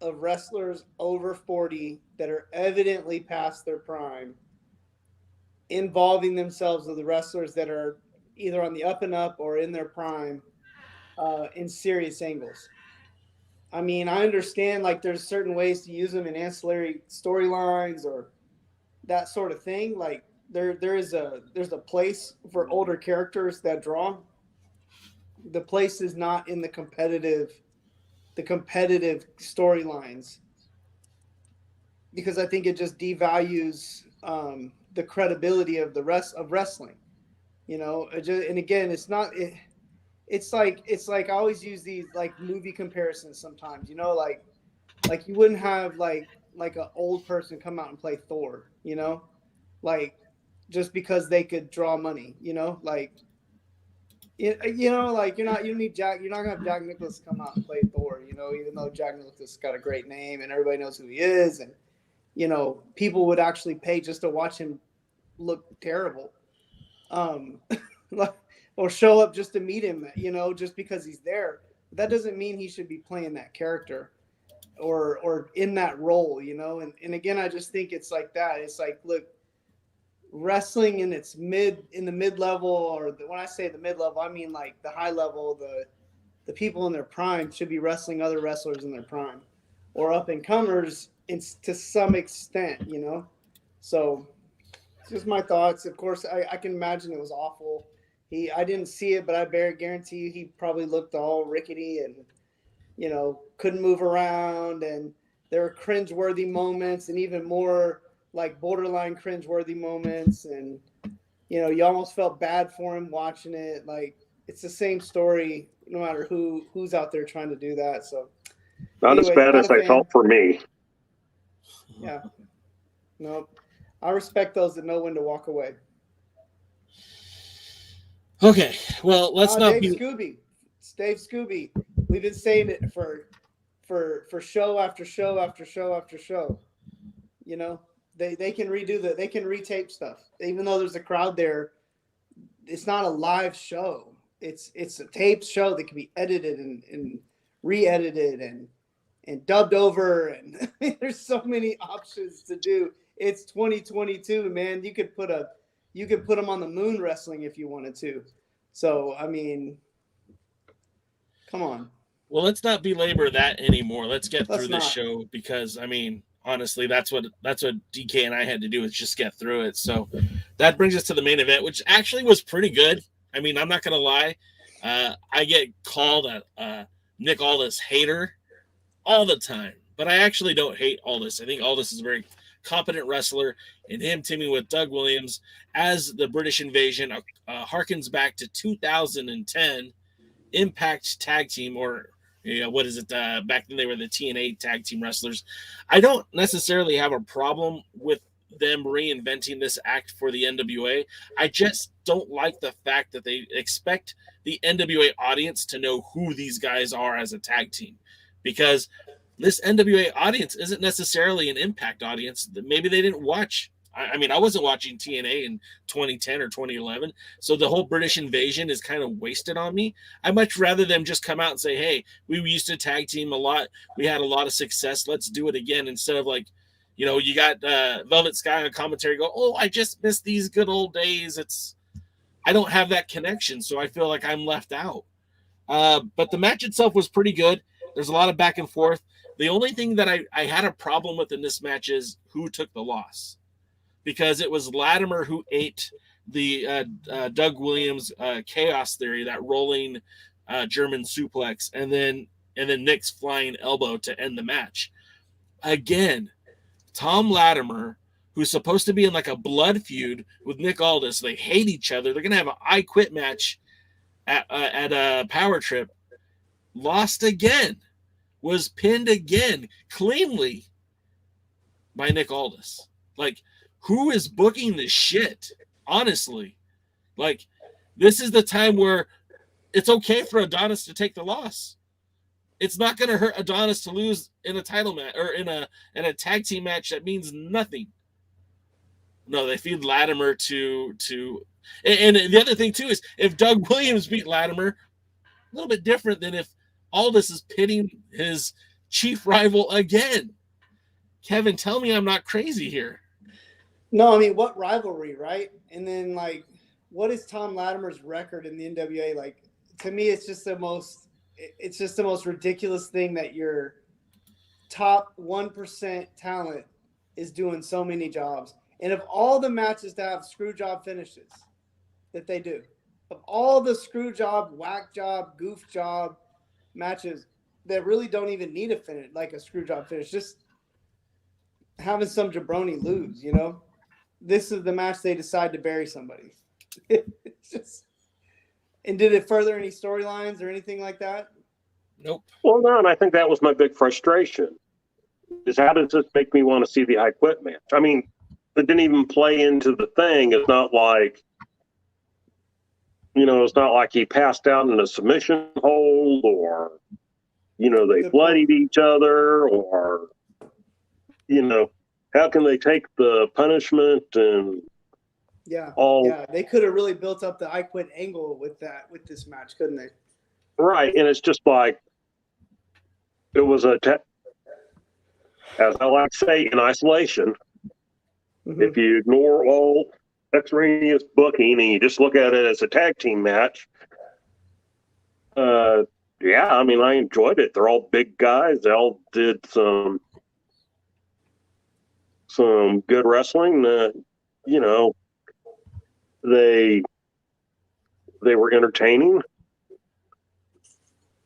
of wrestlers over 40 that are evidently past their prime involving themselves with the wrestlers that are either on the up and up or in their prime in serious angles. I mean, I understand like there's certain ways to use them in ancillary storylines or that sort of thing. Like there's a place for older characters that draw. The place is not in the competitive storylines, because I think it just devalues the credibility of of wrestling. You know, and again, it's not. It's like I always use these like movie comparisons sometimes. You know, like you wouldn't have like an old person come out and play Thor. You know, like just because they could draw money. You know, like. You know, like you're not gonna have Jack Nicklaus come out and play Thor, you know, even though Jack Nicklaus got a great name and everybody knows who he is, and you know, people would actually pay just to watch him look terrible. Or show up just to meet him, you know, just because he's there. But that doesn't mean he should be playing that character or in that role, you know. And again, I just think it's like that. It's like, look, wrestling in the mid level, or when I say the mid level, I mean like the high level, the people in their prime should be wrestling other wrestlers in their prime, or up and comers to some extent, you know. So it's just my thoughts. Of course, I can imagine it was awful. I didn't see it, but I guarantee you he probably looked all rickety and, you know, couldn't move around, and there were cringeworthy moments and even more like borderline cringeworthy moments, and you know, you almost felt bad for him watching it. Like it's the same story, no matter who's out there trying to do that. So not as bad as I felt for me. Yeah, no, I respect those that know when to walk away. Okay, well, let's not Dave Scooby. It's Dave Scooby. We've been saying it for show after show after show after show. You know. They can they can retape stuff. Even though there's a crowd there, it's not a live show. It's a taped show that can be edited and re-edited and dubbed over, and there's so many options to do. It's 2022, man. You could put them on the moon wrestling if you wanted to. So, I mean, come on. Well, let's not belabor that anymore. Let's get through this show, because I mean, honestly, that's what DK and I had to do, is just get through it. So that brings us to the main event, which actually was pretty good. I mean, I'm not going to lie. I get called a Nick Aldis hater all the time, but I actually don't hate Aldis. I think Aldis is a very competent wrestler, and him teaming with Doug Williams as the British Invasion harkens back to 2010 Impact Tag Team, or what is it? Back then they were the TNA Tag Team Wrestlers. I don't necessarily have a problem with them reinventing this act for the NWA. I just don't like the fact that they expect the NWA audience to know who these guys are as a tag team, because this NWA audience isn't necessarily an Impact audience. Maybe they didn't watch. I mean, I wasn't watching TNA in 2010 or 2011, so the whole British Invasion is kind of wasted on me. I'd much rather them just come out and say, hey, we used to tag team a lot. We had a lot of success. Let's do it again, instead of like, you know, you got Velvet Sky on commentary go, oh, I just miss these good old days. I don't have that connection, so I feel like I'm left out. But the match itself was pretty good. There's a lot of back and forth. The only thing that I had a problem with in this match is who took the loss, because it was Latimer who ate the Doug Williams chaos theory, that rolling German suplex, and then Nick's flying elbow to end the match. Again, Tom Latimer, who's supposed to be in like a blood feud with Nick Aldis, they hate each other. They're gonna have an I Quit match at a Power Trip. Lost again, was pinned again cleanly by Nick Aldis. Like, who is booking this shit? Honestly, like, this is the time where it's okay for Adonis to take the loss. It's not going to hurt Adonis to lose in a title match or in a tag team match that means nothing. No, they feed Latimer to and the other thing too is if Doug Williams beat Latimer, a little bit different than if Aldis is pitting his chief rival again. Kevin, tell me I'm not crazy here. No, I mean, what rivalry, right? And then, like, what is Tom Latimer's record in the NWA? Like, to me, it's just the most it's just the most ridiculous thing that your top 1% talent is doing so many jobs. And of all the matches to have screw job finishes that they do, of all the screw job, whack job, goof job matches that really don't even need a finish, like a screw job finish, just having some jabroni lose, this is the match they decide to bury somebody. It's just, and did it further any storylines or anything like that? Nope. Well, no, and I think that was my big frustration. Is how does this make me want to see the I Quit match? I mean, it didn't even play into the thing. It's not like, it's not like he passed out in a submission hold or, they bloodied each other or, how can they take the punishment and Yeah, they could have really built up the I Quit angle with this match, couldn't they? Right, and it's just like, it was as I like to say, in isolation. Mm-hmm. If you ignore all extraneous booking and you just look at it as a tag team match, I enjoyed it. They're all big guys. They all did some good wrestling. They were entertaining,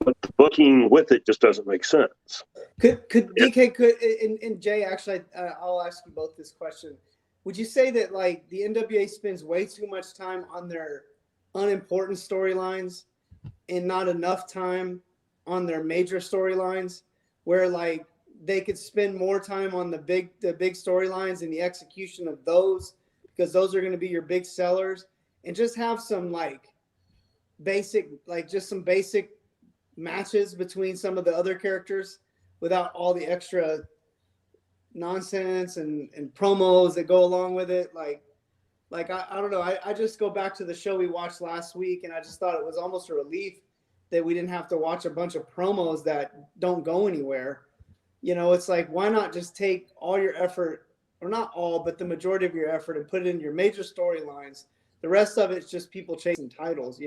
but the booking with it just doesn't make sense. Could DK and Jay, actually, I'll ask you both this question. Would you say that like the NWA spends way too much time on their unimportant storylines and not enough time on their major storylines, where like they could spend more time on the big storylines and the execution of those, because those are going to be your big sellers, and just have some basic matches between some of the other characters without all the extra nonsense and promos that go along with it. I don't know. I just go back to the show we watched last week, and I just thought it was almost a relief that we didn't have to watch a bunch of promos that don't go anywhere. It's like, why not just take all your effort, or not all, but the majority of your effort, and put it in your major storylines. The rest of it's just people chasing titles,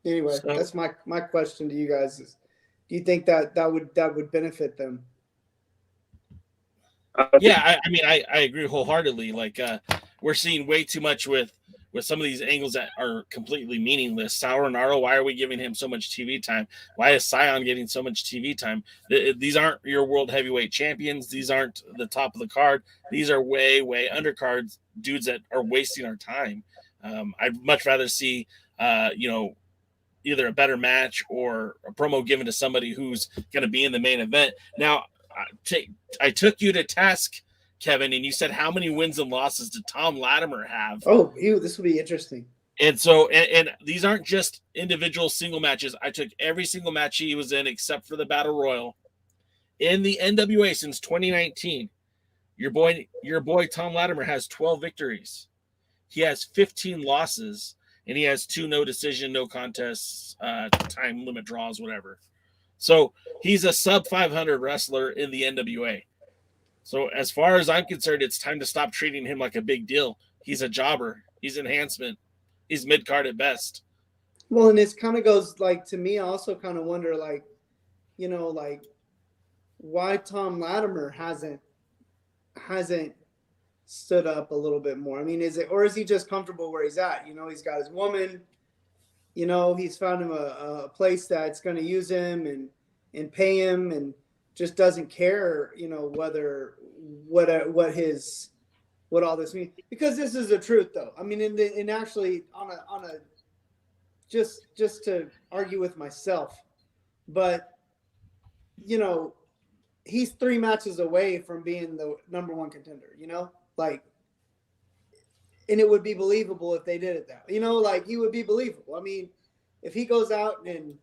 Anyway, so that's my question to you guys is, do you think that would benefit them? Yeah, I agree wholeheartedly. We're seeing way too much with some of these angles that are completely meaningless. Renaro, why are we giving him so much TV time? Why is Scion getting so much TV time? These aren't your world heavyweight champions. These aren't the top of the card. These are way, way undercards, dudes that are wasting our time. I'd much rather see, either a better match or a promo given to somebody who's going to be in the main event. Now, I took you to task, Kevin, and you said, how many wins and losses did Tom Latimer have? Oh, this will be interesting. And so, and these aren't just individual single matches. I took every single match he was in except for the Battle Royal. In the NWA since 2019, your boy Tom Latimer has 12 victories. He has 15 losses, and he has 2 no decision, no contests, time limit draws, whatever. So he's a sub 500 wrestler in the NWA. So as far as I'm concerned, it's time to stop treating him like a big deal. He's a jobber. He's enhancement. He's mid-card at best. Well, and this kind of goes, to me, I also kind of wonder, why Tom Latimer hasn't stood up a little bit more. I mean, is he just comfortable where he's at? He's got his woman, he's found him a place that's going to use him and pay him, and just doesn't care, what all this means. Because this is the truth, though. I mean, and actually on a just to argue with myself, but he's 3 matches away from being the number 1 contender. And it would be believable if they did it that, he would be believable. I mean, if he goes out and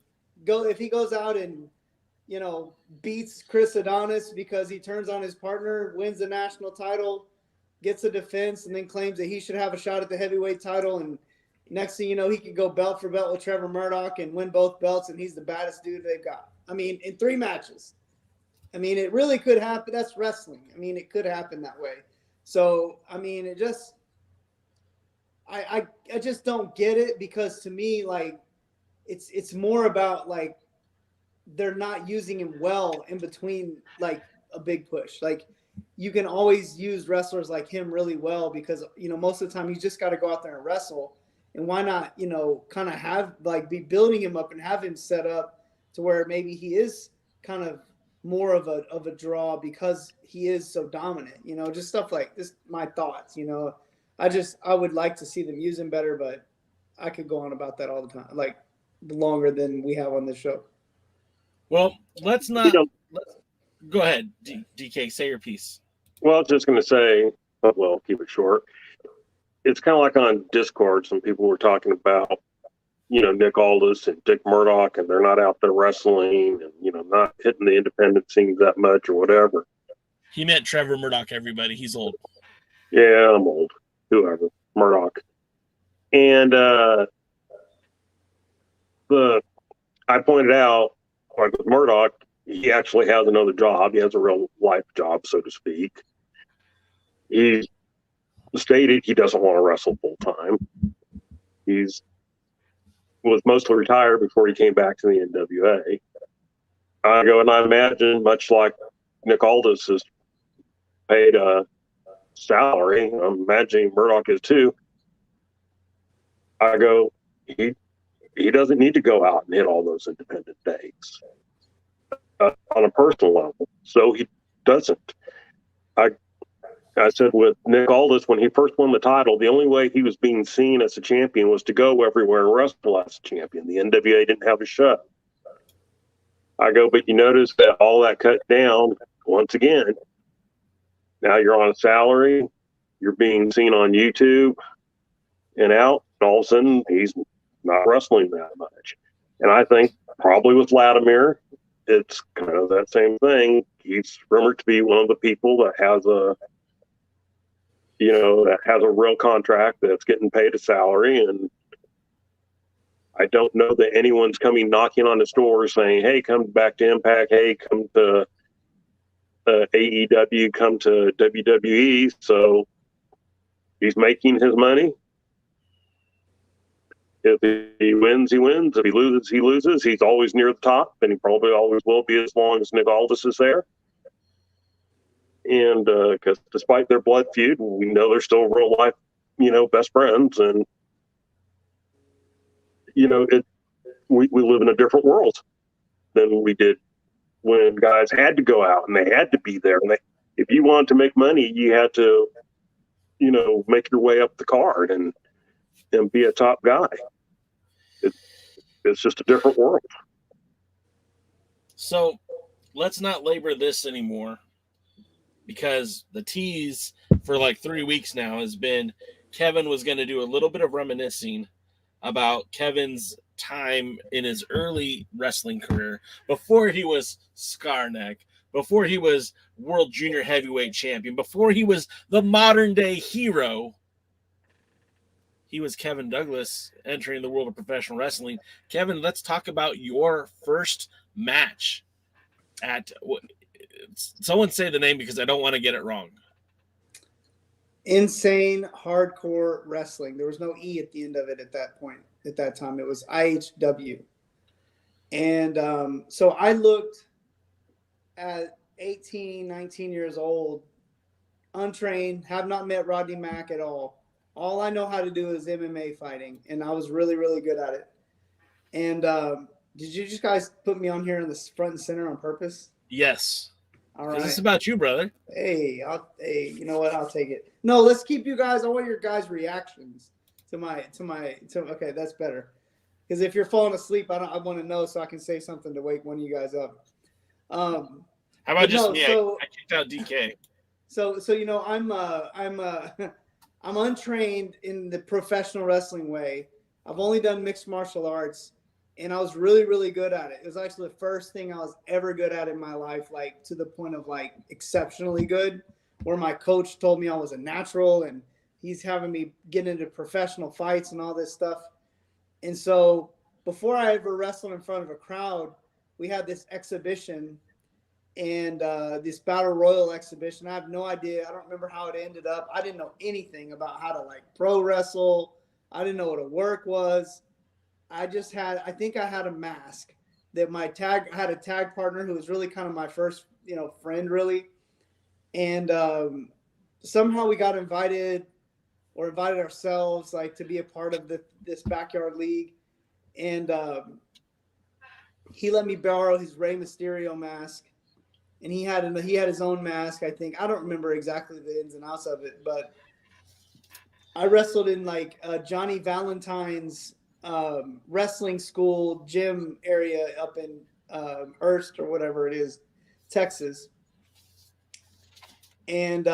beats Chris Adonis because he turns on his partner, wins the national title, gets a defense, and then claims that he should have a shot at the heavyweight title, and next thing you know, he could go belt for belt with Trevor Murdoch and win both belts, and he's the baddest dude they've got. I mean, in 3 matches. I mean, it really could happen. That's wrestling. I mean, it could happen that way. So, I mean, I just don't get it, because to me, like, it's more about like they're not using him well in between like a big push. Like, you can always use wrestlers like him really well, because most of the time you just got to go out there and wrestle. And why not kind of have like be building him up and have him set up to where maybe he is kind of more of a draw because he is so dominant. Just stuff like this. My thoughts. I would like to see them use him better, but I could go on about that all the time, like longer than we have on this show. Well, let's not. Go ahead, DK. Say your piece. Well, I was just going to say, well, keep it short. It's kind of like on Discord. Some people were talking about, Nick Aldis and Dick Murdoch, and they're not out there wrestling and, not hitting the independent scenes that much or whatever. He meant Trevor Murdoch, everybody. He's old. Yeah, I'm old. Whoever. Murdoch. And I pointed out, like with Murdoch, he actually has another job. He has a real life job, so to speak. He stated he doesn't want to wrestle full time. Was mostly retired before he came back to the NWA. I go, and I imagine, much like Nick Aldis is paid a salary, I'm imagining Murdoch is too. I go, he doesn't need to go out and hit all those independent dates on a personal level, so he doesn't. I said with Nick Aldis, when he first won the title, the only way he was being seen as a champion was to go everywhere and wrestle as a champion. The NWA didn't have a show. I go, but you notice that all that cut down once again. Now you're on a salary, you're being seen on YouTube and out, and all of a sudden he's not wrestling that much. And I think probably with Vladimir, it's kind of that same thing. He's rumored to be one of the people that has a real contract that's getting paid a salary. And I don't know that anyone's coming knocking on his door saying, hey, come back to Impact. Hey, come to AEW, come to WWE. So he's making his money. If he wins, he wins. If he loses, he loses. He's always near the top, and he probably always will be as long as Nick Aldis is there. And because despite their blood feud, we know they're still real life, best friends. And, we live in a different world than we did when guys had to go out and they had to be there. And if you wanted to make money, you had to, make your way up the card and be a top guy. It's just a different world. So let's not labor this anymore, because the tease for like 3 weeks now has been Kevin was going to do a little bit of reminiscing about Kevin's time in his early wrestling career, before he was Scarneck, before he was World Junior Heavyweight Champion, before he was the modern day hero. He was Kevin Douglas entering the world of professional wrestling. Kevin, let's talk about your first match at, someone say the name because I don't want to get it wrong. Insane Hardcore Wrestling. There was no E at the end of it at that point. At that time, it was IHW. And so I looked at 18, 19 years old, untrained, have not met Rodney Mack at all. All I know how to do is MMA fighting, and I was really, really good at it. And did you just guys put me on here in the front and center on purpose? Yes. All right. This is about you, brother. Hey, you know what? I'll take it. No, let's keep you guys. I want your guys' reactions to okay, that's better. Because if you're falling asleep, I want to know so I can say something to wake one of you guys up. How about just me? I kicked out DK. So I'm untrained in the professional wrestling way. I've only done mixed martial arts, and I was really, really good at it. It was actually the first thing I was ever good at in my life, like to the point of like exceptionally good, where my coach told me I was a natural, and he's having me get into professional fights and all this stuff. And so before I ever wrestled in front of a crowd, we had this exhibition and this battle royal exhibition. I have no idea. I don't remember how it ended up. I didn't know anything about how to like pro wrestle I didn't know what a work was. I think I had a mask that I had a tag partner who was really kind of my first, friend really. And somehow we got invited ourselves, like, to be a part of this backyard league. And he let me borrow his Rey Mysterio mask. And he had his own mask, I think. I don't remember exactly the ins and outs of it, but I wrestled in like Johnny Valentine's wrestling school gym area up in Hurst or whatever it is, Texas. And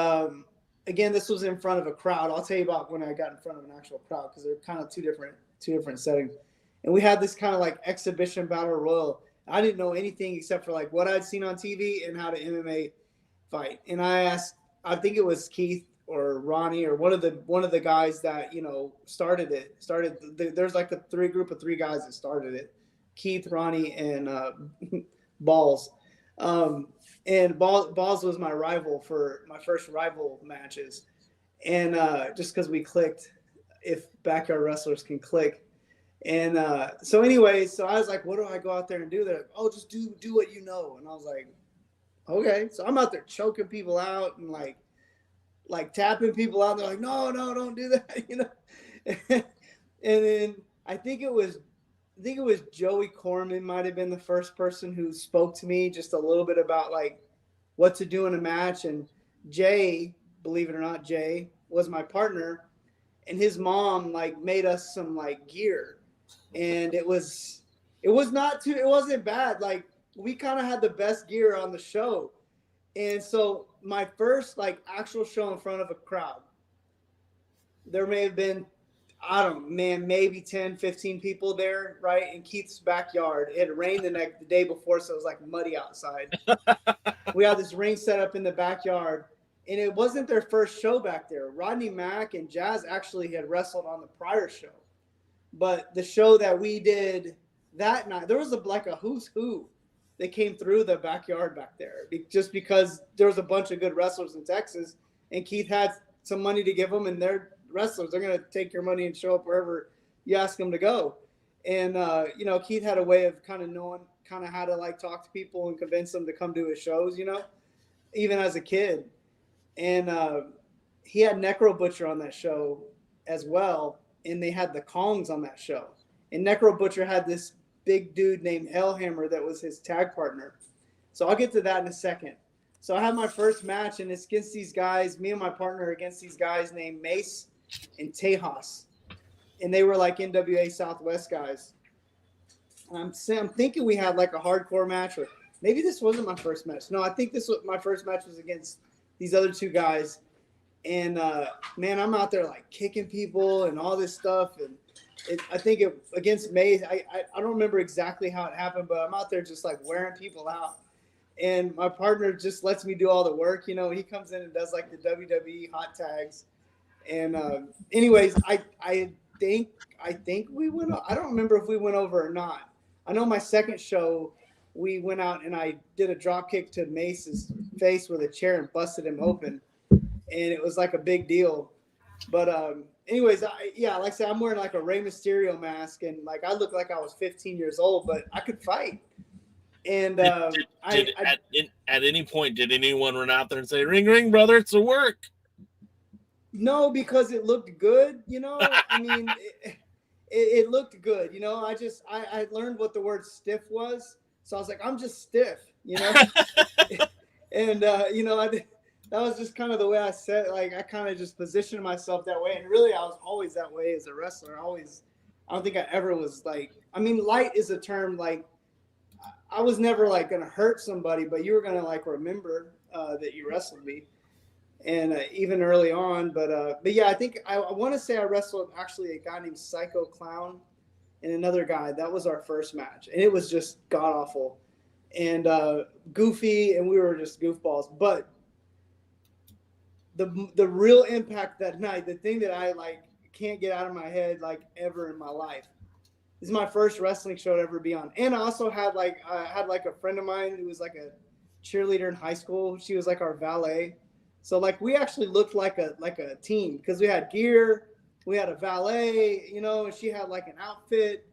again, this was in front of a crowd. I'll tell you about when I got in front of an actual crowd, because they're kind of two different settings. And we had this kind of like exhibition battle royal. I didn't know anything except for like what I'd seen on TV and how to MMA fight. And I asked, I think it was Keith or Ronnie or one of the guys that, started it. There's like a group of three guys that started it. Keith, Ronnie, and Balls. And Balls was my rival for my first rival matches. And just because we clicked, if backyard wrestlers can click. And so I was like, what do I go out there and do? They're like, oh, just do what you know. And I was like, okay. So I'm out there choking people out and like tapping people out. They're like, no, don't do that, And then I think it was Joey Corman might have been the first person who spoke to me just a little bit about like what to do in a match. And Jay, believe it or not, Jay was my partner, and his mom like made us some like gear. And it wasn't bad. Like, we kind of had the best gear on the show. And so my first like actual show in front of a crowd, there may have been, I don't know, man, maybe 10, 15 people there, right? In Keith's backyard. It had rained the day before, so it was like muddy outside. We had this ring set up in the backyard, and it wasn't their first show back there. Rodney Mack and Jazz actually had wrestled on the prior show. But the show that we did that night, there was like a who's who that came through the backyard back there, just because there was a bunch of good wrestlers in Texas, and Keith had some money to give them, and they're wrestlers. They're going to take your money and show up wherever you ask them to go. And, Keith had a way of kind of knowing kind of how to like talk to people and convince them to come to his shows, even as a kid. And he had Necro Butcher on that show as well. And they had the Kongs on that show. And Necro Butcher had this big dude named Hellhammer that was his tag partner. So I'll get to that in a second. So I had my first match, and it's against these guys, me and my partner against these guys named Mace and Tejas. And they were like NWA Southwest guys. And I'm thinking we had like a hardcore match, or maybe this wasn't my first match. No, I think my first match was against these other two guys. And, man, I'm out there, like, kicking people and all this stuff. And I think against Mace, I don't remember exactly how it happened, but I'm out there just, like, wearing people out. And my partner just lets me do all the work. He comes in and does, like, the WWE hot tags. And anyways, I think we went – I don't remember if we went over or not. I know my second show, we went out and I did a drop kick to Mace's face with a chair and busted him open. And it was like a big deal. But anyways, like I said, I'm wearing like a Rey Mysterio mask, and like I look like I was 15 years old, but I could fight. And at any point, did anyone run out there and say, ring, ring, brother, it's a work? No, because it looked good, I mean, it looked good, I learned what the word stiff was. So I was like, I'm just stiff, and, that was just kind of the way I said, like, I kind of just positioned myself that way. And really, I was always that way as a wrestler. I don't think I ever was like, I mean, light is a term, like, I was never like going to hurt somebody, but you were going to like remember that you wrestled me. And even early on, but yeah, I think I want to say I wrestled actually a guy named Psycho Clown and another guy. That was our first match. And it was just god awful and goofy. And we were just goofballs, but the real impact that night, the thing that I like can't get out of my head like ever in my life, is my first wrestling show to ever be on. And I also had like a friend of mine who was like a cheerleader in high school. She was like our valet. So like we actually looked like a team because we had gear, We had a valet, you know, and she had like an outfit.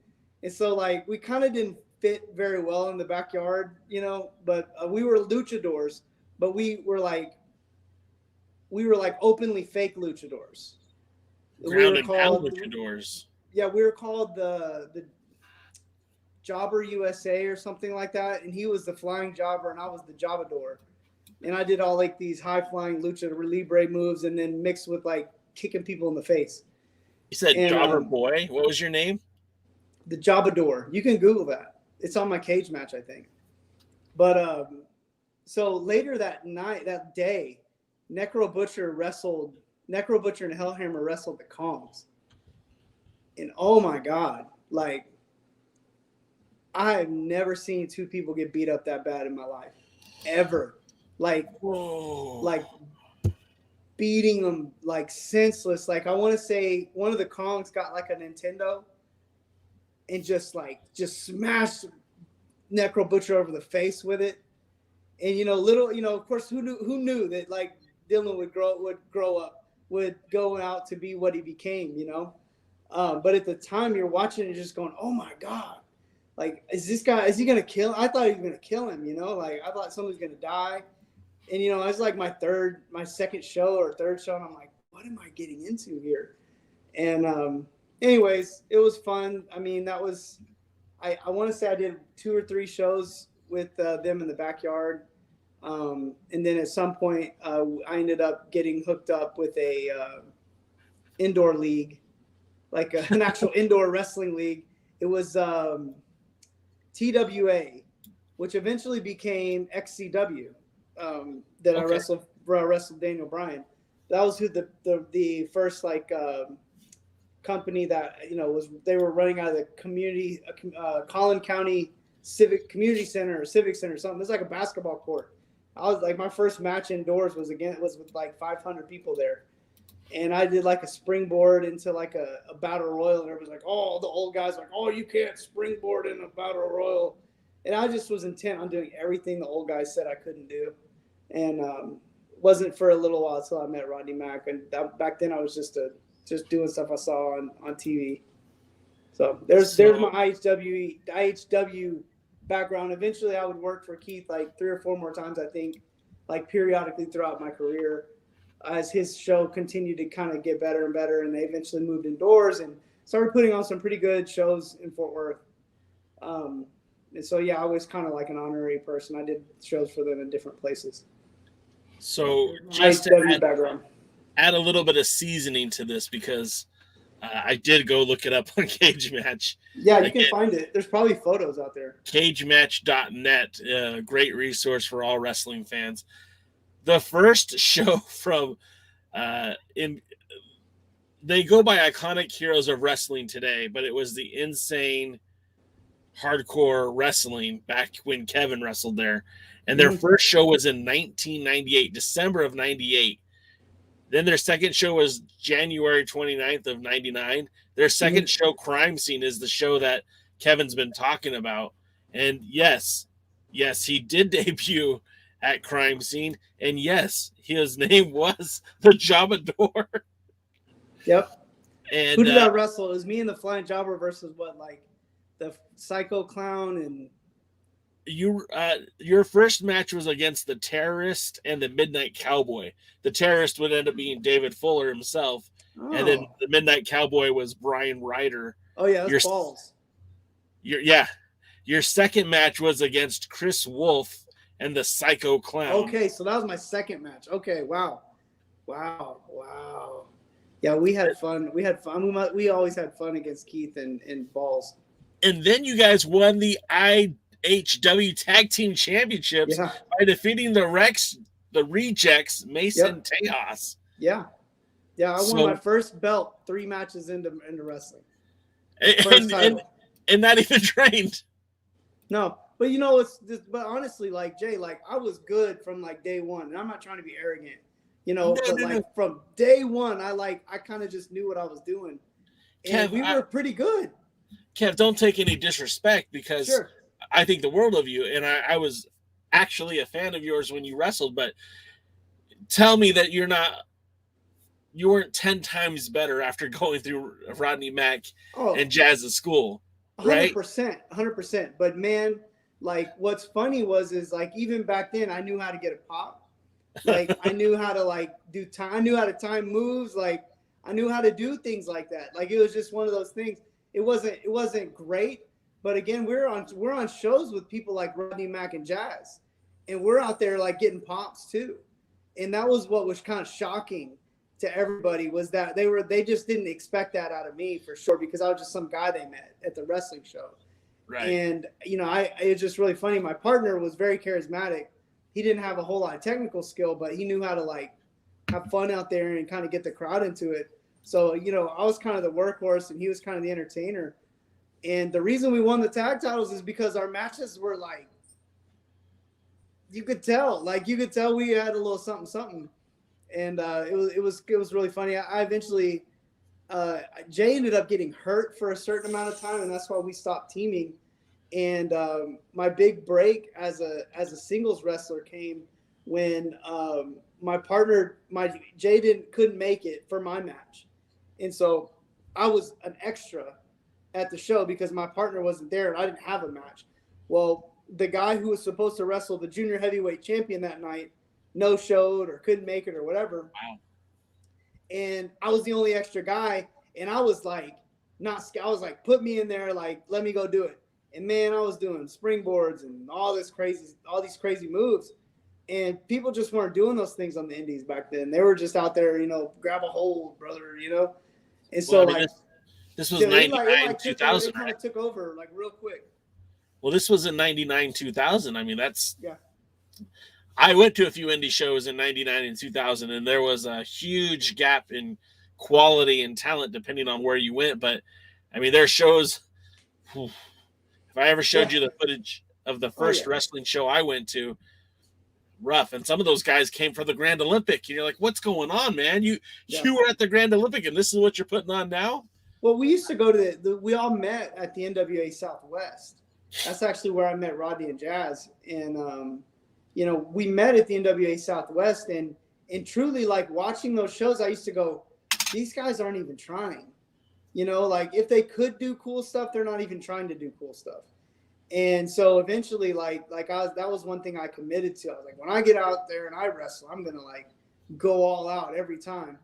And so like we kind of didn't fit very well in the backyard, you know, but we were luchadors, but we were like openly fake luchadors. Ground and pound luchadors. Yeah, we were called the Jobber USA or something like that, and he was the flying jobber and I was the jobador. And I did all like these high flying lucha libre moves and then mixed with like kicking people in the face. You said Jobber Boy. What was your name? The Jobador. You can Google that. It's on my cage match, I think. But so later that day, Necro Butcher and Hellhammer wrestled the Kongs. And oh my God, like I have never seen two people get beat up that bad in my life. Ever. Like, whoa. Like beating them like senseless. Like I want to say one of the Kongs got like a Nintendo and just smashed Necro Butcher over the face with it. And of course, who knew that like Dylan would grow up, would go out to be what he became, you know? But at the time you're watching and just going, oh my God, like, is he going to kill him? I thought he was going to kill him, you know? Like I thought somebody's going to die. And, you know, it was like my second show or third show. And I'm like, what am I getting into here? And anyways, it was fun. I mean, that was, I want to say I did 2 or 3 shows with them in the backyard. And then at some point, I ended up getting hooked up with a indoor league, like an actual indoor wrestling league. It was TWA, which eventually became XCW. That okay. I wrestled Daniel Bryan. That was who the first like company that, you know, they were running out of the community Collin County Community Center or Civic Center or something. It's like a basketball court. I was like, my first match indoors was with like 500 people there, and I did like a springboard into like a battle royal, and everybody's like, oh, the old guys like, oh, you can't springboard in a battle royal, and I just was intent on doing everything the old guys said I couldn't do. And wasn't for a little while until I met Rodney Mack. And back then I was just doing stuff I saw on TV. So there's my IHW background. Eventually I would work for Keith like 3 or 4 more times, I think, like periodically throughout my career as his show continued to kind of get better and better. And they eventually moved indoors and started putting on some pretty good shows in Fort Worth. And so, yeah, I was kind of like an honorary person. I did shows for them in different places. So just to add a little bit of seasoning to this, because I did go look it up on Cage Match. Yeah, you can find it. There's probably photos out there. Cagematch.net, great resource for all wrestling fans. The first show from they go by Iconic Heroes of Wrestling today, but it was the Insane Hardcore Wrestling back when Kevin wrestled there. And their first show was in 1998, December of 98. Then their second show was January 29th of 99. Their second show, Crime Scene, is the show that Kevin's been talking about. And yes, he did debut at Crime Scene. And yes, his name was the Jobador. Yep. And who did I wrestle? It was me and the Flying Jobber versus the Psycho Clown and your first match was against the Terrorist and the Midnight Cowboy. The Terrorist would end up being David Fuller himself, and then the Midnight Cowboy was Brian Ryder. Oh yeah, that's balls. Your second match was against Chris Wolf and the Psycho Clown. Okay, so that was my second match. Okay, wow. Yeah, we had fun. We We always had fun against Keith and Balls. And then you guys won the IHW Tag Team Championships by defeating the Rejects, Mason Tejas. Yeah, I won my first belt 3 matches into wrestling. And not even trained. No, but but honestly, like Jay, like I was good from like day one, and I'm not trying to be arrogant, from day one, I kind of just knew what I was doing, and we were pretty good. Kev, don't take any disrespect, because I think the world of you, and I was actually a fan of yours when you wrestled, but tell me that you're weren't 10 times better after going through Rodney Mack Oh, and Jazz's school, right? 100%. But man, like what's funny is like even back then I knew how to get a pop. Like I knew how to like do time. I knew how to time moves. Like I knew how to do things like that. Like it was just one of those things. It wasn't great, but again, we're on shows with people like Rodney Mack and Jazz, and we're out there like getting pops too. And that was what was kind of shocking to everybody, was that they just didn't expect that out of me, for sure, because I was just some guy they met at the wrestling show. Right. And it's just really funny. My partner was very charismatic. He didn't have a whole lot of technical skill, but he knew how to like have fun out there and kind of get the crowd into it. So, I was kind of the workhorse and he was kind of the entertainer. And the reason we won the tag titles is because our matches were like, you could tell we had a little something. And it was really funny. I eventually, Jay ended up getting hurt for a certain amount of time, and that's why we stopped teaming. And my big break as a singles wrestler came when my partner, Jay couldn't make it for my match, and so I was an extra at the show because my partner wasn't there and I didn't have a match. Well, the guy who was supposed to wrestle the junior heavyweight champion that night no-showed or couldn't make it or whatever. Wow. And I was the only extra guy, and I was like, I was like, put me in there, like, let me go do it. And man, I was doing springboards and all these crazy moves. And people just weren't doing those things on the indies back then. They were just out there, grab a hold, brother, And so this was 99, 2000, it kind of took over like real quick. Well, this was in 99, 2000. I mean, yeah. I went to a few indie shows in 99 and 2000, and there was a huge gap in quality and talent depending on where you went. But, I mean, there are shows. If I ever showed you the footage of the first wrestling show I went to, rough. And some of those guys came for the Grand Olympic. And you're like, what's going on, man? You were at the Grand Olympic, and this is what you're putting on now? Well, we used to go to we all met at the NWA Southwest. That's actually where I met Rodney and Jazz. And, we met at the NWA Southwest, and truly, like, watching those shows, I used to go, these guys aren't even trying. Like, if they could do cool stuff, they're not even trying to do cool stuff. And so eventually, that was one thing I committed to. I was like, when I get out there and I wrestle, I'm going to, like, go all out every time.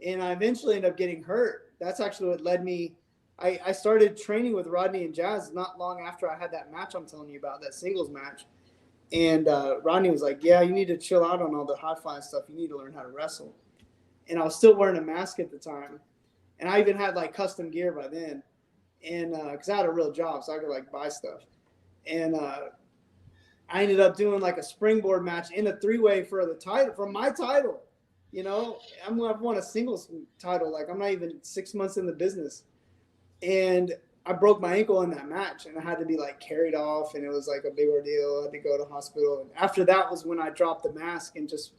And I eventually ended up getting hurt. That's actually what led me. I started training with Rodney and Jazz not long after I had that match I'm telling you about, that singles match. And Rodney was like, yeah, you need to chill out on all the high-flying stuff. You need to learn how to wrestle. And I was still wearing a mask at the time. And I even had, like, custom gear by then. And because I had a real job, so I could, like, buy stuff. And I ended up doing, like, a springboard match in a three-way for the title, for my title. I've won a singles title. Like, I'm not even 6 months in the business. And I broke my ankle in that match, and I had to be, like, carried off, and it was, like, a big ordeal. I had to go to the hospital. And after that was when I dropped the mask and just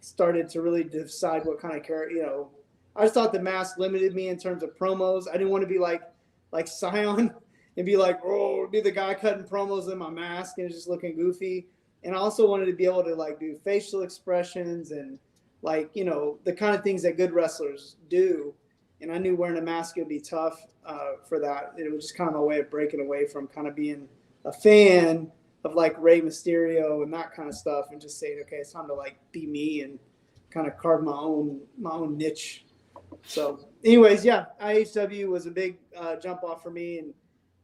started to really decide what kind of character, I just thought the mask limited me in terms of promos. I didn't want to be like Scion and be like, be the guy cutting promos in my mask and just looking goofy. And I also wanted to be able to, like, do facial expressions and, like, the kind of things that good wrestlers do. And I knew wearing a mask would be tough for that. It was just kind of a way of breaking away from kind of being a fan of, like, Rey Mysterio and that kind of stuff, and just saying, okay, it's time to, like, be me and kind of carve my own niche. So anyways, yeah, IHW was a big jump off for me. And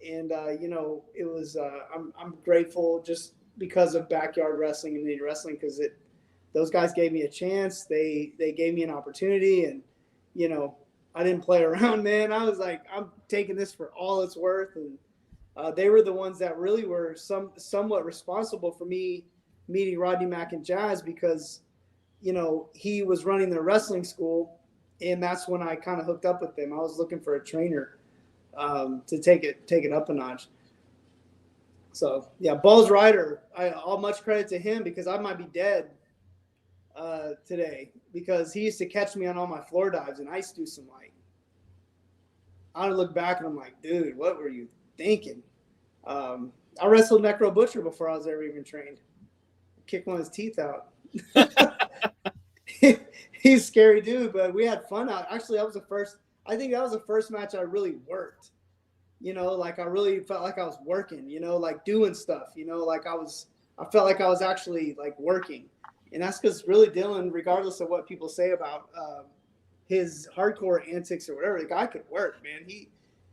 it was, I'm grateful just because of Backyard Wrestling and Indie Wrestling, because those guys gave me a chance. They gave me an opportunity, and, I didn't play around, man. I was like, I'm taking this for all it's worth. And they were the ones that really were somewhat responsible for me meeting Rodney Mack and Jazz, because, he was running their wrestling school, and that's when I kind of hooked up with them. I was looking for a trainer to take it up a notch. So yeah, Balls Ryder, all much credit to him, because I might be dead today, because he used to catch me on all my floor dives, and I used to do some, like, I look back and I'm like, dude, what were you thinking? I wrestled Necro Butcher before I was ever even trained. Kicked one of his teeth out. he's a scary dude, but we had fun out. Actually, I think that was the first match I really worked. Like I really felt like I was working, like doing stuff, like I felt like I was actually like working. And that's because really Dylan, regardless of what people say about his hardcore antics or whatever, the guy could work, man.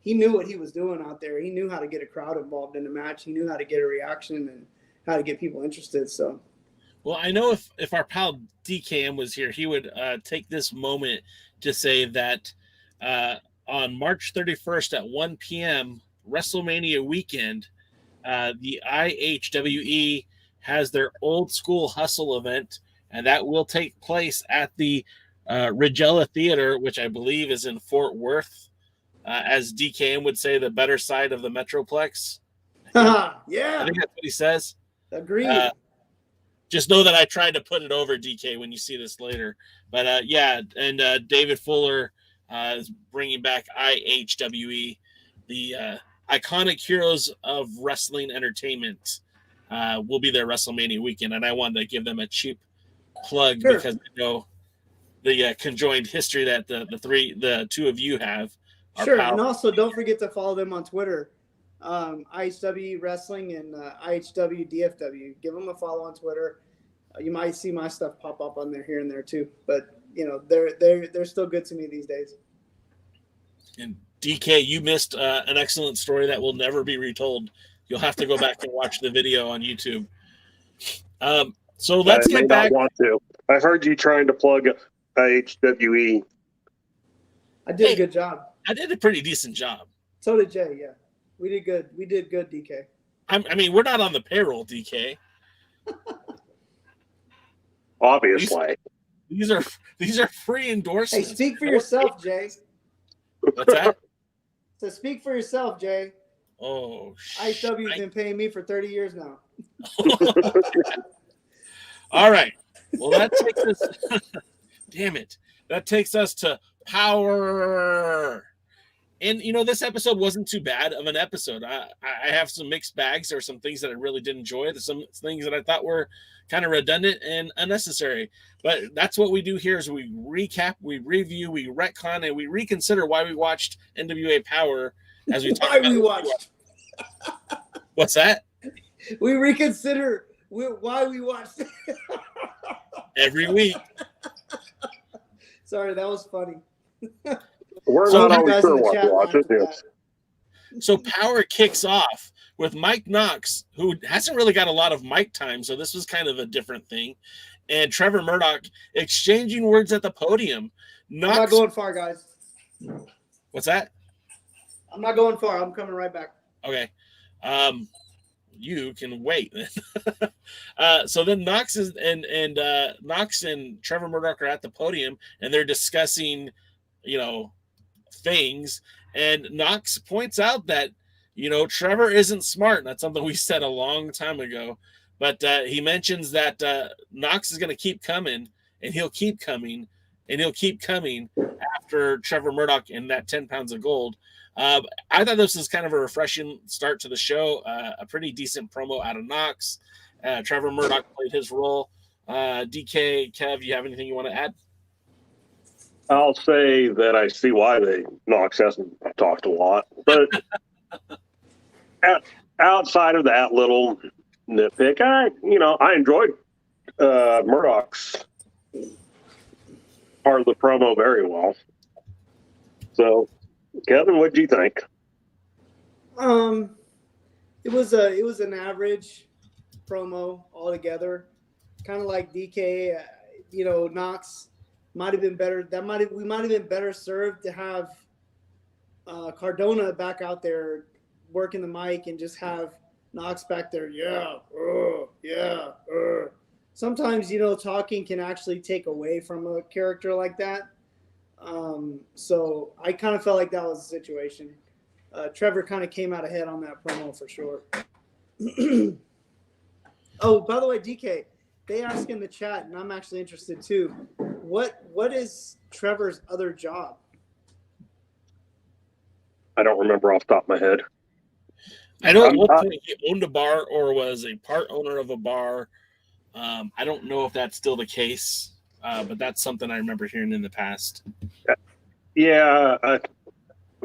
He knew what he was doing out there. He knew how to get a crowd involved in the match. He knew how to get a reaction and how to get people interested. So, well, I know if our pal DKM was here, he would take this moment to say that on March 31st at 1 p.m., WrestleMania weekend, the IHWE has their old school hustle event, and that will take place at the Regella Theater, which I believe is in Fort Worth. As DKM would say, the better side of the Metroplex. Yeah. I think that's what he says. Agreed. Just know that I tried to put it over, DK, when you see this later. But yeah, and David Fuller is bringing back IHWE, the iconic heroes of wrestling entertainment. Will be their WrestleMania weekend, and I wanted to give them a cheap plug because I know the conjoined history that the two of you have. Sure, and also don't forget to follow them on Twitter, IHW Wrestling and IHW DFW. Give them a follow on Twitter. You might see my stuff pop up on there here and there too, but they're still good to me these days. And DK, you missed an excellent story that will never be retold. You'll have to go back and watch the video on YouTube. So let's get back. I want to. I heard you trying to plug IHWE. I did a good job. I did a pretty decent job. So did Jay. Yeah, we did good. We did good, DK. I mean, we're not on the payroll, DK. Obviously, these are free endorsements. Hey, speak for yourself, Jay. What's that? So speak for yourself, Jay. Oh, IHW's been paying me for 30 years now. All right. Well, that takes us. Damn it! That takes us to POWERRR. And this episode wasn't too bad of an episode. I have some mixed bags. There are some things that I really did enjoy. There's some things that I thought were kind of redundant and unnecessary. But that's what we do here: is we recap, we review, we retcon, and we reconsider why we watched NWA POWERRR. As we talk about we watched. What's that? We reconsider why we watched every week. Sorry, that was funny. We're not always sure what to watch. Yes. So POWERRR kicks off with Mike Knox, who hasn't really got a lot of mic time, so this was kind of a different thing, and Trevor Murdoch exchanging words at the podium. Knox, I'm not going far, guys. What's that? I'm not going far. I'm coming right back. Okay. You can wait. So then Knox and Trevor Murdoch are at the podium, and they're discussing, things. And Knox points out that, Trevor isn't smart. That's something we said a long time ago. But he mentions that Knox is going to keep coming, and he'll keep coming, and he'll keep coming after Trevor Murdoch and that 10 pounds of gold. I thought this was kind of a refreshing start to the show. A pretty decent promo out of Knox. Trevor Murdoch played his role. DK, Kev, you have anything you want to add? I'll say that I see why Knox hasn't talked a lot, but outside of that little nitpick, I enjoyed Murdoch's part of the promo very well. So, Kevin, what do you think? It was an average promo altogether, kind of like DK. Knox might have been better. We might have been better served to have Cardona back out there working the mic and just have Knox back there. Sometimes talking can actually take away from a character like that. So I kind of felt like that was the situation. Trevor kind of came out ahead on that promo for sure. Oh, by the way, DK, they ask in the chat, and I'm actually interested too. What is Trevor's other job? I don't remember off the top of my head. I know at one point he owned a bar or was a part owner of a bar. I don't know if that's still the case. but that's something I remember hearing in the past. Yeah,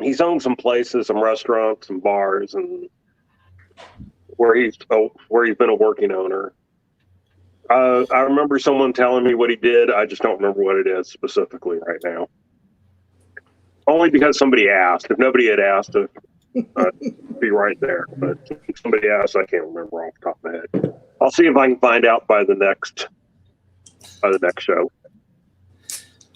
he's owned some places, some restaurants, some bars, and where he's been a working owner. I remember someone telling me what he did. I just don't remember what it is specifically right now. Only because somebody asked. If nobody had asked, it'd be right there. But if somebody asked, I can't remember off the top of my head. I'll see if I can find out by the next show.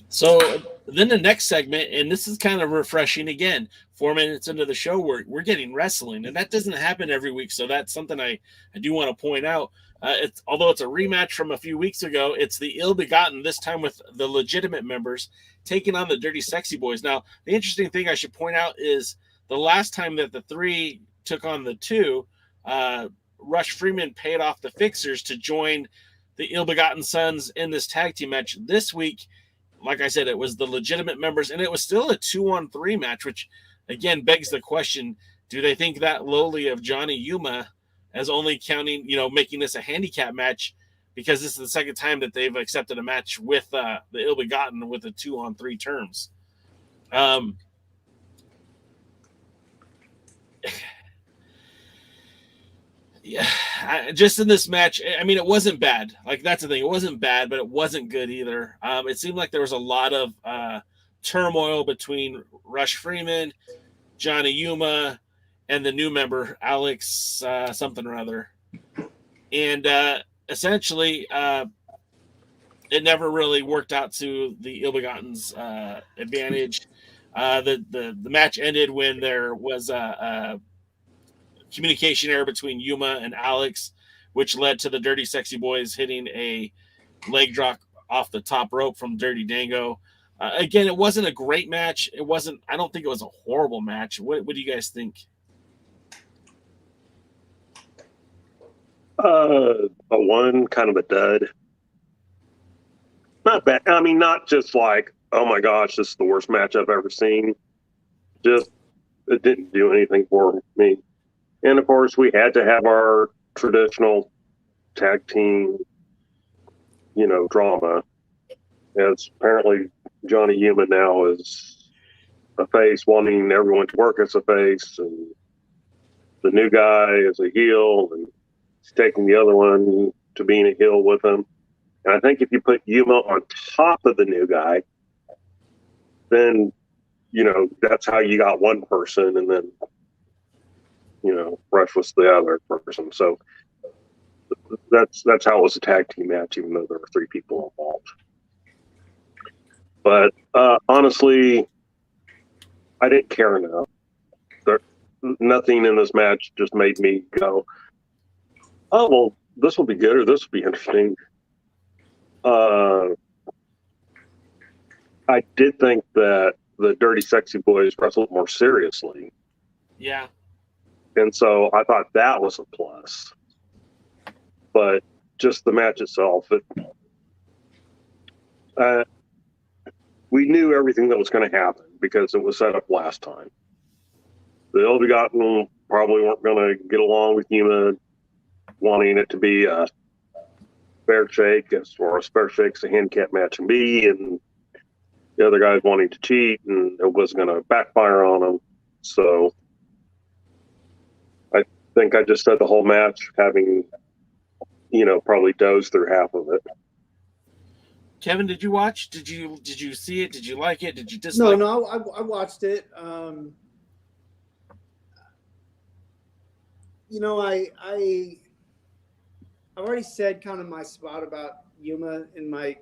So then the next segment, and this is kind of refreshing again, 4 minutes into the show, we're getting wrestling, and that doesn't happen every week. So that's something I do want to point out. Although it's a rematch from a few weeks ago, it's the ill-begotten, this time with the legitimate members, taking on the Dirty Sexy Boys. Now, the interesting thing I should point out is the last time that the three took on the two, Rush Freeman paid off the Fixers to join the ill-begotten Sons in this tag team match. This week, like I said, it was the legitimate members, and it was still a 2-on-3 match, which, again, begs the question, do they think that lowly of Johnny Yuma as only counting, making this a handicap match, because this is the second time that they've accepted a match with the ill-begotten with the 2-on-3 terms. Yeah, just in this match, I mean, it wasn't bad. Like, that's the thing. It wasn't bad, but it wasn't good either. It seemed like there was a lot of turmoil between Rush Freeman, Johnny Yuma, and the new member, Alex something or other. And essentially, it never really worked out to the ill-begotten's advantage. The match ended when there was a communication error between Yuma and Alex, which led to the Dirty Sexy Boys hitting a leg drop off the top rope from Dirty Dango. Again, it wasn't a great match. I don't think it was a horrible match. What do you guys think? A 1, kind of a dud. Not bad. I mean, not just like, oh my gosh, this is the worst match I've ever seen. Just, it didn't do anything for me. And of course, we had to have our traditional tag team, drama. As apparently Johnny Yuma now is a face, wanting everyone to work as a face, and the new guy is a heel, and he's taking the other one to being a heel with him. And I think if you put Yuma on top of the new guy, then that's how you got one person, and then Rush was the other person. So that's how it was a tag team match, even though there were 3 people involved. But honestly, I didn't care enough. Nothing in this match just made me go, oh, well, this will be good, or this will be interesting. I did think that the Dirty Sexy Boys wrestled more seriously. Yeah. And so I thought that was a plus. But just the match itself, we knew everything that was going to happen because it was set up last time. The ill-begotten probably weren't going to get along with Yuma, wanting it to be a fair shake, as far as fair shake's a handicap match can be, and the other guys wanting to cheat, and it was going to backfire on them. So I think I just said the whole match, having, probably dozed through half of it. Kevin, did you watch? Did you see it? Did you like it? Did you dislike it? No, I watched it. I've already said kind of my spot about Yuma in my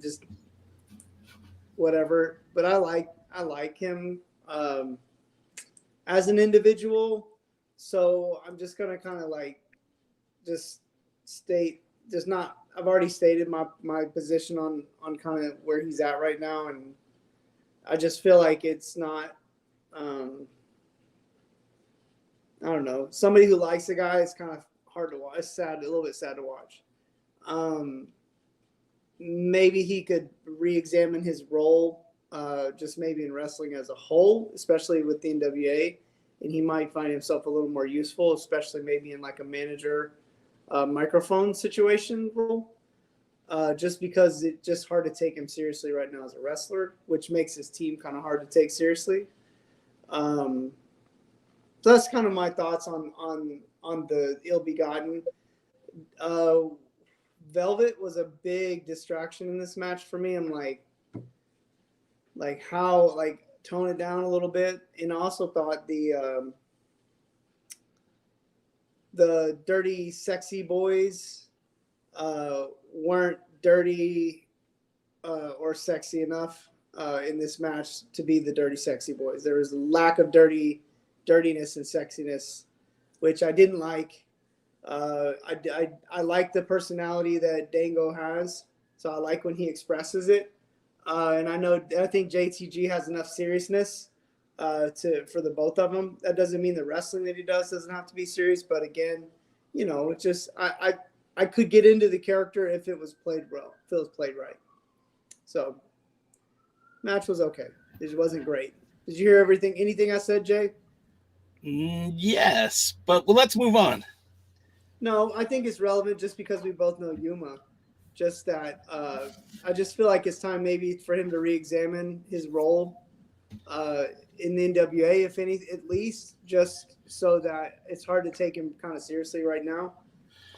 just whatever, but I like him as an individual. So I'm just gonna kind of I've already stated my position on kind of where he's at right now, and I just feel like it's not. I don't know. Somebody who likes the guy, it's kind of hard to watch. It's sad, a little bit sad to watch. Maybe he could re-examine his role, just maybe in wrestling as a whole, especially with the NWA, and he might find himself a little more useful, especially maybe in like a manager microphone situation role. just because it's just hard to take him seriously right now as a wrestler, which makes his team kind of hard to take seriously. So that's kind of my thoughts on the ill-begotten. Velvet was a big distraction in this match for me. I'm like how tone it down a little bit. And I also thought the dirty sexy boys weren't dirty or sexy enough in this match to be the dirty sexy boys. There was a lack of dirtiness and sexiness, which I didn't like. I like the personality that Dango has, so I like when he expresses it. And I think JTG has enough seriousness for the both of them. That doesn't mean the wrestling that he does doesn't have to be serious, but again, it's just I could get into the character if it was played well, if it was played right. So, match was okay. It wasn't great. Did you hear anything I said, Jay? Yes, but let's move on. No, I think it's relevant just because we both know Yuma. Just that I just feel like it's time maybe for him to re-examine his role in the NWA, at least, just so that it's hard to take him kind of seriously right now.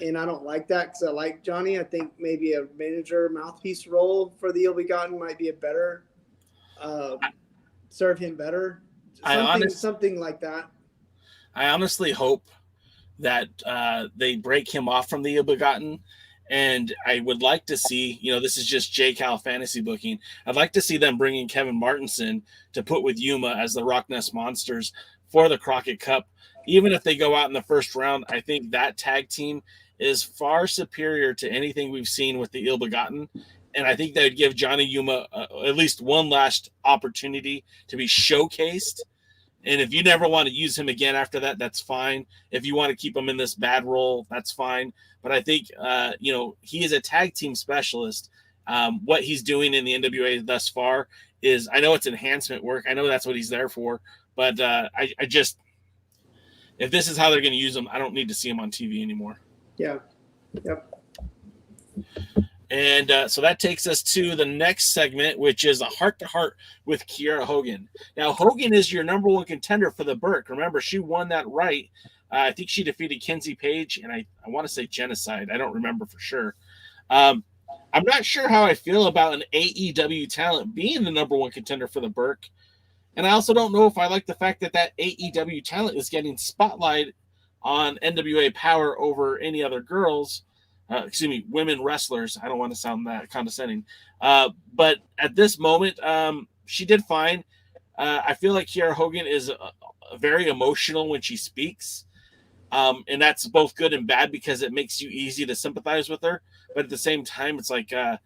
And I don't like that because I like Johnny. I think maybe a manager mouthpiece role for the ill-begotten might be a better, serve him better. Something like that. I honestly hope that they break him off from the ill-begotten. And I would like to see, this is just JCal fantasy booking. I'd like to see them bringing Kevin Martinson to put with Yuma as the Rock Nest Monsters for the Crockett Cup. Even if they go out in the first round, I think that tag team is far superior to anything we've seen with the ill-begotten. And I think they would give Johnny Yuma at least one last opportunity to be showcased. And if you never want to use him again after that, that's fine. If you want to keep him in this bad role, that's fine. But I think, he is a tag team specialist. What he's doing in the NWA thus far is, I know it's enhancement work. I know that's what he's there for. But I just, if this is how they're going to use him, I don't need to see him on TV anymore. Yeah. Yep. And so that takes us to the next segment, which is a heart-to-heart with Kiera Hogan. Now, Hogan is your number one contender for the Burke. Remember, she won that right. I think she defeated Kenzie Page, and I want to say Genocide. I don't remember for sure. I'm not sure how I feel about an AEW talent being the number one contender for the Burke. And I also don't know if I like the fact that AEW talent is getting spotlight on NWA Power over any other girls. Women wrestlers. I don't want to sound that condescending. But at this moment, she did fine. I feel like Kiera Hogan is very emotional when she speaks. And that's both good and bad because it makes you easy to sympathize with her. But at the same time, it's like, I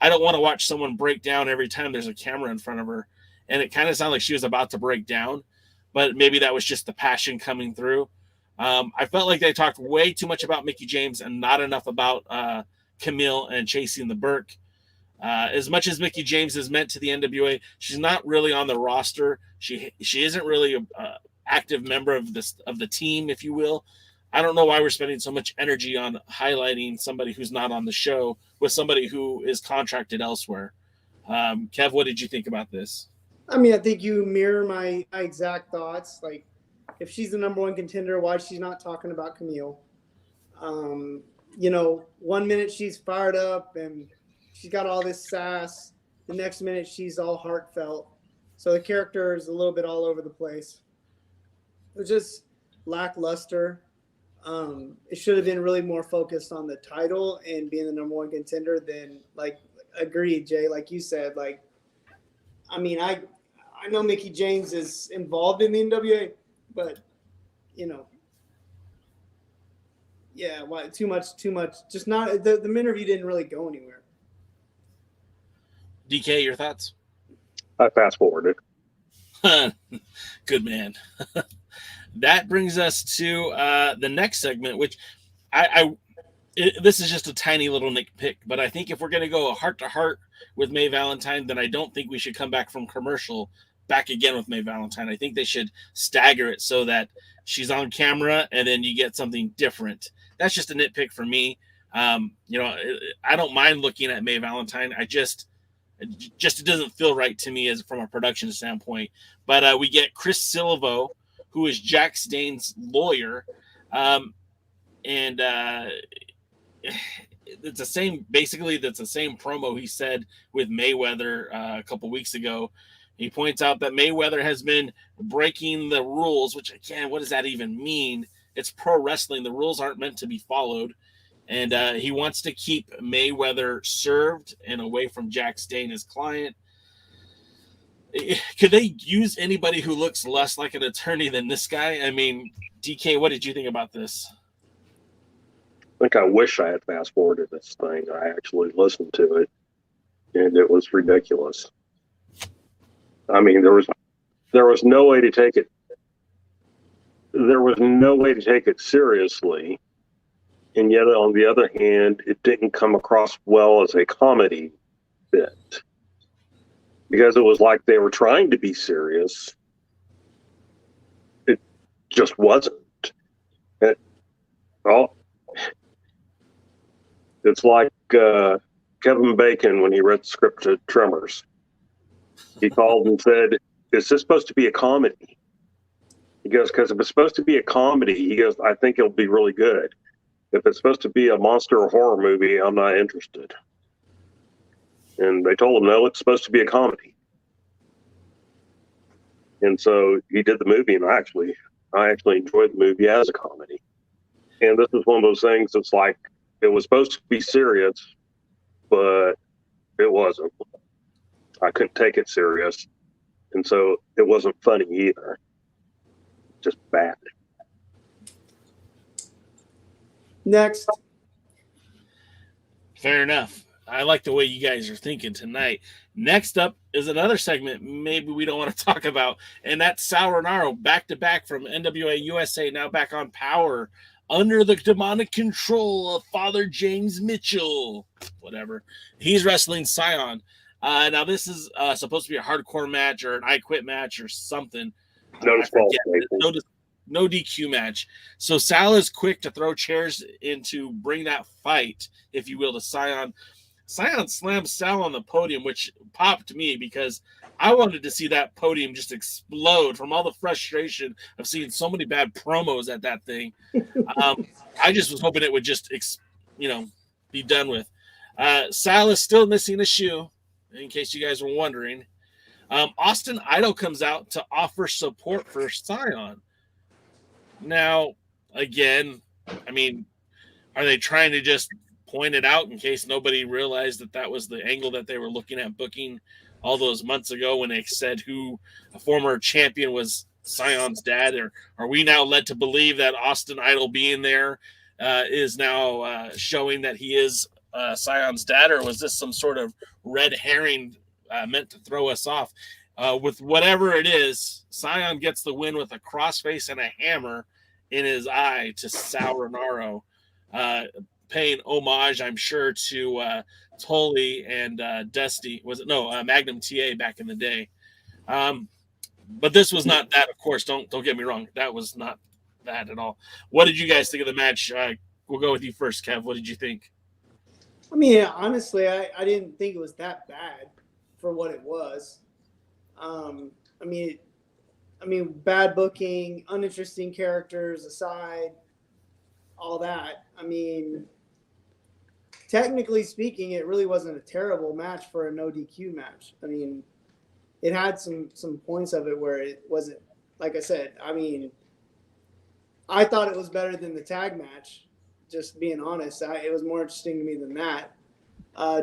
don't want to watch someone break down every time there's a camera in front of her. And it kind of sounded like she was about to break down, but maybe that was just the passion coming through. I felt like they talked way too much about Mickie James and not enough about Camille and chasing the Burke. As much as Mickie James is meant to the NWA, she's not really on the roster. She isn't really an active member of the team, if you will. I don't know why we're spending so much energy on highlighting somebody who's not on the show with somebody who is contracted elsewhere. Kev, what did you think about this? I mean, I think you mirror my exact thoughts. Like, if she's the number one contender, why she's not talking about Camille? 1 minute she's fired up and she's got all this sass. The next minute she's all heartfelt. So the character is a little bit all over the place. It's just lackluster. It should have been really more focused on the title and being the number one contender than, agreed, Jay, like you said. I know Mickie James is involved in the NWA, but, why too much. Just not the interview didn't really go anywhere. DK, your thoughts? I fast forwarded. Good man. That brings us to the next segment, which this is just a tiny little nitpick, but I think if we're going to go heart to heart with Mae Valentine, then I don't think we should come back from commercial back again with Mae Valentine. I think they should stagger it so that she's on camera and then you get something different. That's just a nitpick for me. You know, I don't mind looking at May Valentine. It doesn't feel right to me as from a production standpoint. But we get Chris Silvo, who is Jack Stane's lawyer, and it's the same. Basically, that's the same promo he said with Mayweather a couple weeks ago. He points out that Mayweather has been breaking the rules, which again, what does that even mean? It's pro wrestling. The rules aren't meant to be followed. And he wants to keep Mayweather served and away from Jack Stane, his client. Could they use anybody who looks less like an attorney than this guy? I mean, DK, what did you think about this? I think I wish I had fast forwarded this thing. I actually listened to it, and it was ridiculous. I mean, there was no way to take it. There was no way to take it seriously. And yet, on the other hand, it didn't come across well as a comedy bit because it was like they were trying to be serious. It just wasn't. It's like Kevin Bacon when he read the script to Tremors. He called and said, "Is this supposed to be a comedy?" He goes, "Because if it's supposed to be a comedy," he goes, "I think it'll be really good. If it's supposed to be a monster or horror movie, I'm not interested." And they told him, no, it's supposed to be a comedy. And so he did the movie, and I actually enjoyed the movie as a comedy. And this is one of those things that's like, it was supposed to be serious, but it wasn't. I couldn't take it serious. And so it wasn't funny either. Just bad. Next. Fair enough. I like the way you guys are thinking tonight. Next up is another segment maybe we don't want to talk about, and that's Sal Renaro, back-to-back from NWA USA, now back on Power, under the demonic control of Father James Mitchell. Whatever. He's wrestling Scion. Now, this is supposed to be a hardcore match or an I Quit match or something. No DQ match. So Sal is quick to throw chairs in to bring that fight, if you will, to Scion. Scion slams Sal on the podium, which popped me because I wanted to see that podium just explode from all the frustration of seeing so many bad promos at that thing. I just was hoping it would just, be done with. Sal is still missing a shoe, in case you guys were wondering. Austin Idol comes out to offer support for Scion. Now, again, I mean, are they trying to just point it out in case nobody realized that was the angle that they were looking at booking all those months ago when they said who a former champion was Scion's dad? Or are we now led to believe that Austin Idol being there is now showing that he is Scion's dad? Or was this some sort of red herring meant to throw us off? With whatever it is, Scion gets the win with a crossface and a hammer in his eye to Sal Renaro, paying homage, I'm sure, to Tully and Dusty. Magnum TA back in the day. But this was not that, of course. Don't get me wrong. That was not that at all. What did you guys think of the match? We'll go with you first, Kev. What did you think? I mean, honestly, I didn't think it was that bad for what it was. I mean, bad booking, uninteresting characters aside, all that. I mean, technically speaking, it really wasn't a terrible match for a no DQ match. I mean, it had some points of it where it wasn't, like I said, I mean, I thought it was better than the tag match, just being honest. It was more interesting to me than that.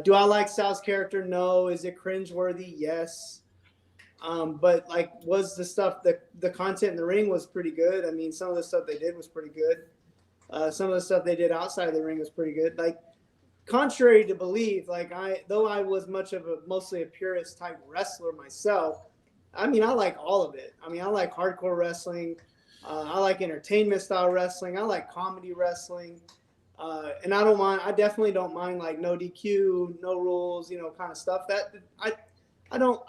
Do I like Sal's character? No. Is it cringeworthy? Yes. But like, was the stuff, the content in the ring was pretty good. I mean, some of the stuff they did was pretty good. Some of the stuff they did outside of the ring was pretty good. Like, contrary to belief, like though I was mostly a purist type wrestler myself, I mean, I like all of it. I mean, I like hardcore wrestling. I like entertainment style wrestling. I like comedy wrestling. And I definitely don't mind like no DQ, no rules, kind of stuff that I don't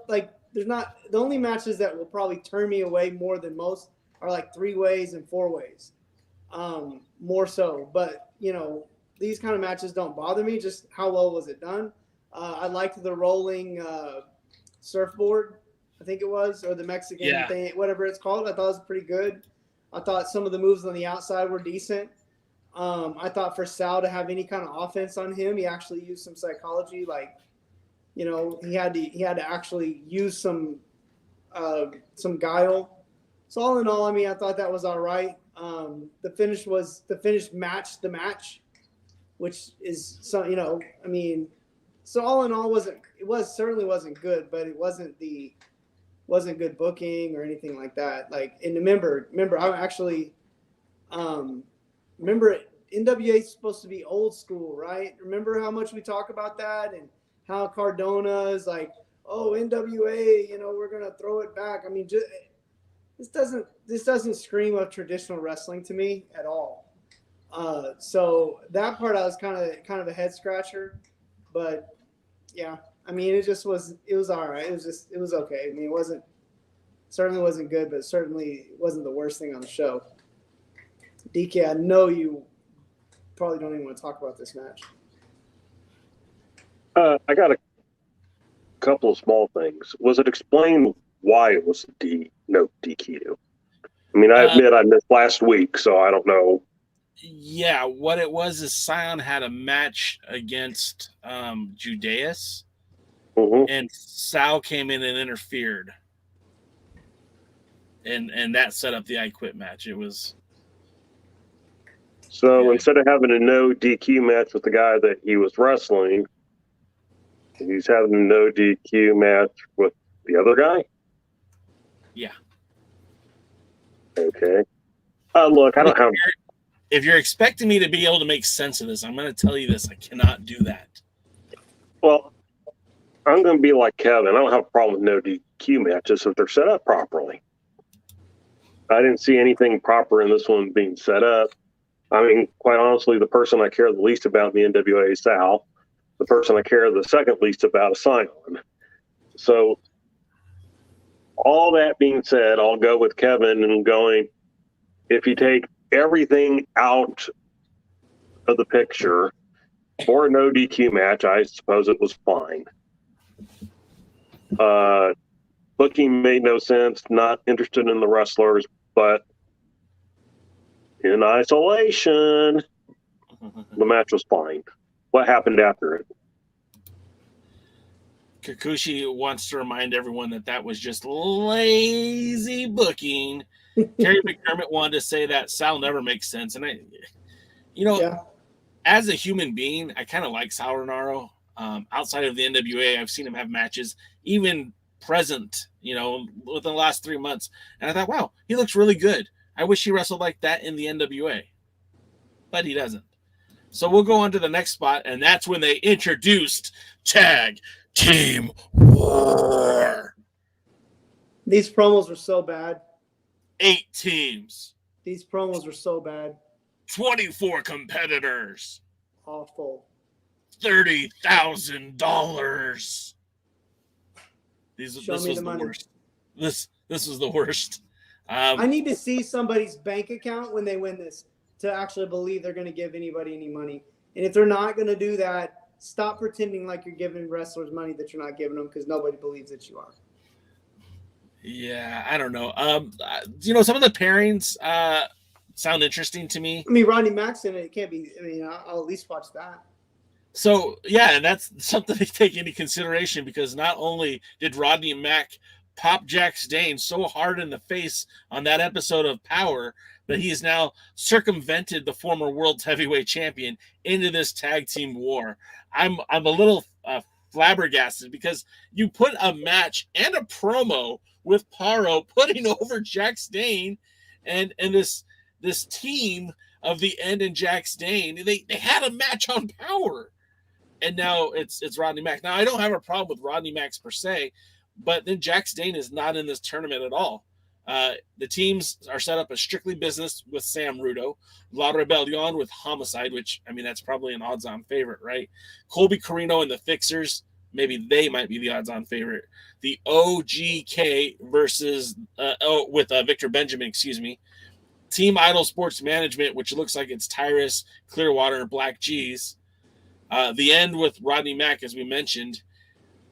like. There's not, the only matches that will probably turn me away more than most are like 3-ways and 4-ways, more so. But these kind of matches don't bother me. Just how well was it done? I liked the rolling surfboard, I think it was, or the Mexican thing, whatever it's called. I thought it was pretty good. I thought some of the moves on the outside were decent. I thought for Sal to have any kind of offense on him, he actually used some psychology. Like, you know, he had to actually use some guile. So all in all, I mean, I thought that was all right. The finish matched the match, which is so, you know, I mean, so all in all, certainly wasn't good, but it wasn't good booking or anything like that. Like, and remember, I actually, remember NWA is supposed to be old school, right? Remember how much we talk about that and how Cardona is like, oh, NWA, you know, we're gonna throw it back. I mean, this doesn't scream of traditional wrestling to me at all. So that part I was kind of a head scratcher, but yeah, I mean, it was all right. It was okay. I mean, certainly wasn't good, but certainly wasn't the worst thing on the show. DK, I know you probably don't even want to talk about this match. I got a couple of small things. Was it explained why it was no DQ? I mean, I admit I missed last week, so I don't know. Yeah, what it was is Scion had a match against Judeus, and Sal came in and interfered, and that set up the I Quit match. It was so instead of having a no DQ match with the guy that he was wrestling, he's having a no DQ match with the other guy. Yeah. Okay. Look, I don't have. If you're expecting me to be able to make sense of this, I'm going to tell you this. I cannot do that. Well, I'm going to be like Kevin. I don't have a problem with no DQ matches if they're set up properly. I didn't see anything proper in this one being set up. I mean, quite honestly, the person I care the least about in the NWA is Sal. The person I care the second least about is Scion. So, all that being said, I'll go with Kevin and going, if you take everything out of the picture for a no DQ match, I suppose it was fine. Booking made no sense, not interested in the wrestlers, but in isolation, the match was fine. What happened after it? Kikuchi wants to remind everyone that was just lazy booking. Terry McDermott wanted to say that Sal never makes sense. And as a human being, I kind of like Sal Renaro. Outside of the NWA, I've seen him have matches, even present, within the last 3 months. And I thought, wow, he looks really good. I wish he wrestled like that in the NWA. But he doesn't. So we'll go on to the next spot, and that's when they introduced Tag Team War. These promos were so bad. 8 teams. These promos were so bad. 24 competitors. Awful. $30,000. This was the worst. This was the worst. I need to see somebody's bank account when they win this to actually believe they're going to give anybody any money. And if they're not going to do that, stop pretending like you're giving wrestlers money that you're not giving them, because nobody believes that you are. Yeah, I don't know. Some of the pairings sound interesting to me. I mean, Rodney Mack's in it. It can't be. I mean, I'll at least watch that. So, yeah, and that's something to take into consideration, because not only did Rodney Mack pop Jack Dane so hard in the face on that episode of Power that he has now circumvented the former world's heavyweight champion into this tag team war. I'm a little flabbergasted, because you put a match and a promo with Paro putting over Jack Dane and this team of the End and Jack Dane. They had a match on Power, and now it's Rodney Mack. Now, I don't have a problem with Rodney Mack per se, but then Jack Dane is not in this tournament at all. The teams are set up as Strictly Business with Sam Rudo, La Rebellion with Homicide, which, I mean, that's probably an odds-on favorite, right? Colby Corino and the Fixers, maybe they might be the odds-on favorite. The OGK versus with Victor Benjamin, Team Idol Sports Management, which looks like it's Tyrus, Clearwater, and Black G's. The End with Rodney Mack, as we mentioned.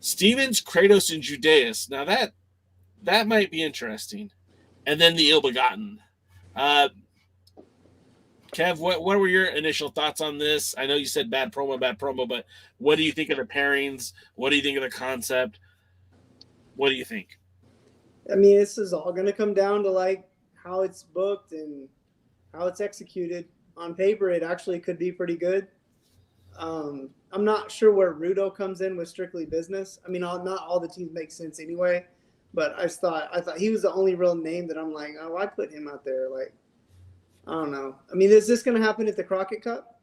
Stevens, Kratos, and Judeus. Now that might be interesting. And then the Ill Begotten. Kev, what were your initial thoughts on this? I know you said bad promo, but what do you think of the pairings? What do you think of the concept? What do you think? I mean, this is all going to come down to like how it's booked and how it's executed. On paper, it actually could be pretty good. I'm not sure where Rudo comes in with Strictly Business. I mean, not all the teams make sense anyway, but I thought he was the only real name that I'm like, oh, why put him out there? Like, I don't know. I mean, is this going to happen at the Crockett Cup?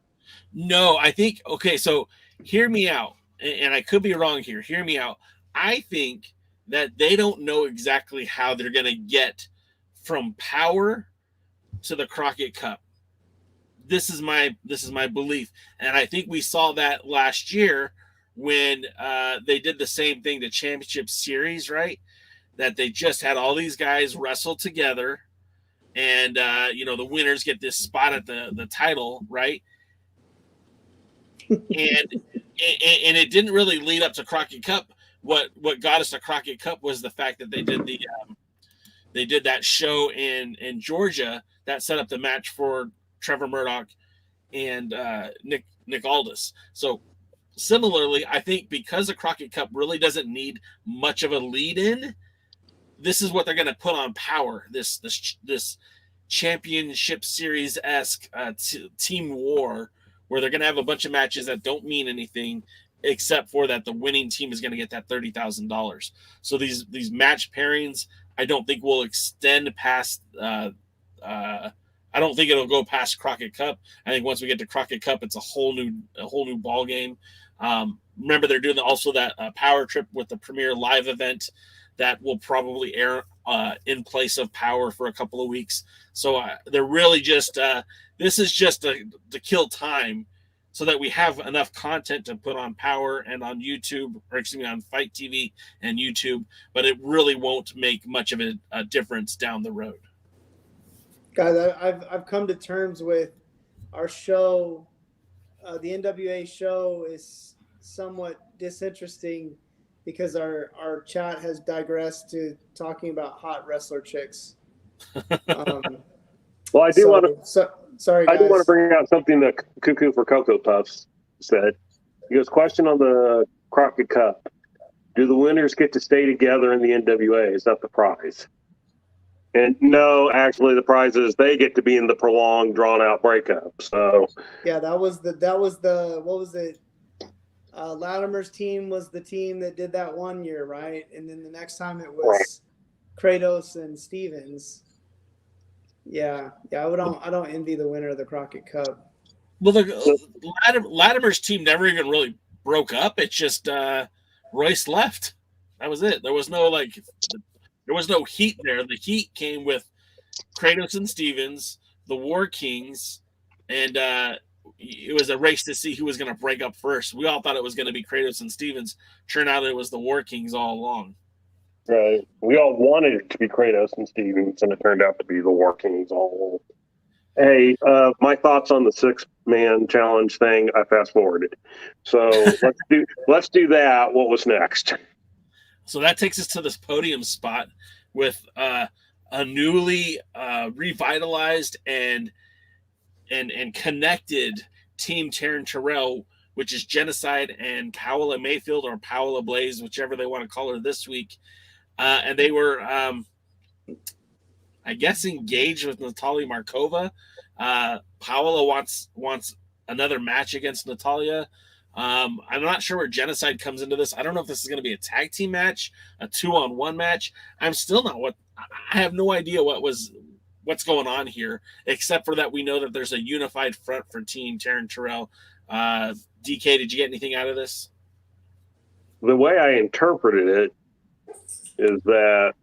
No, I think, okay, so hear me out, and I could be wrong here. Hear me out. I think that they don't know exactly how they're going to get from Power to the Crockett Cup. This is my belief, and I think we saw that last year when they did the same thing, the Championship Series, right? That they just had all these guys wrestle together, and the winners get this spot at the title, right? and it didn't really lead up to Crockett Cup. What got us to Crockett Cup was the fact that they did that show in Georgia that set up the match for Trevor Murdoch and Nick Aldis. So similarly, I think because the Crockett Cup really doesn't need much of a lead in, this is what they're going to put on Power. This Championship Series-esque team war, where they're going to have a bunch of matches that don't mean anything, except for that the winning team is going to get that $30,000. So these match pairings, I don't think will extend past. I don't think it'll go past Crockett Cup. I think once we get to Crockett Cup, it's a whole new ball game. Remember, they're doing also that Power Trip with the Premier Live event that will probably air in place of Power for a couple of weeks. So they're really just this is just to kill time, so that we have enough content to put on Power and on YouTube, or excuse me, on Fight TV and YouTube. But it really won't make much of a difference down the road. Guys, I've come to terms with our show. The NWA show is somewhat disinteresting because our chat has digressed to talking about hot wrestler chicks. Well, I do want to. Sorry, guys. I do want to bring out something that Cuckoo for Cocoa Puffs said. He goes, question on the Crockett Cup. Do the winners get to stay together in the NWA? Is that the prize? And no, actually, the prize is they get to be in the prolonged, drawn-out breakup. So yeah, that was the what was it? Latimer's team was the team that did that one year, right? And then the next time it was Kratos and Stevens. Yeah, I don't envy the winner of the Crockett Cup. Well, the Latimer's team never even really broke up. It's just Royce left. That was it. There was no heat there. The heat came with Kratos and Stevens, the War Kings, and it was a race to see who was going to break up first. We all thought it was going to be Kratos and Stevens. Turned out it was the War Kings all along. Right. We all wanted it to be Kratos and Stevens, and it turned out to be the War Kings all along. Hey, my thoughts on the 6-man challenge thing, I fast forwarded. So let's do that. What was next? So that takes us to this podium spot with a newly revitalized and connected Team Taryn Terrell, which is Genocide and Paola Mayfield, or Paola Blaze, whichever they want to call her this week. And they were, I guess, engaged with Natalia Markova. Paola wants another match against Natalia. I'm not sure where Genocide comes into this. I don't know if this is going to be a tag team match, a 2-on-1 match. I'm still not I have no idea what's going on here, except for that we know that there's a unified front for Team Taryn Terrell. DK, did you get anything out of this? The way I interpreted it is that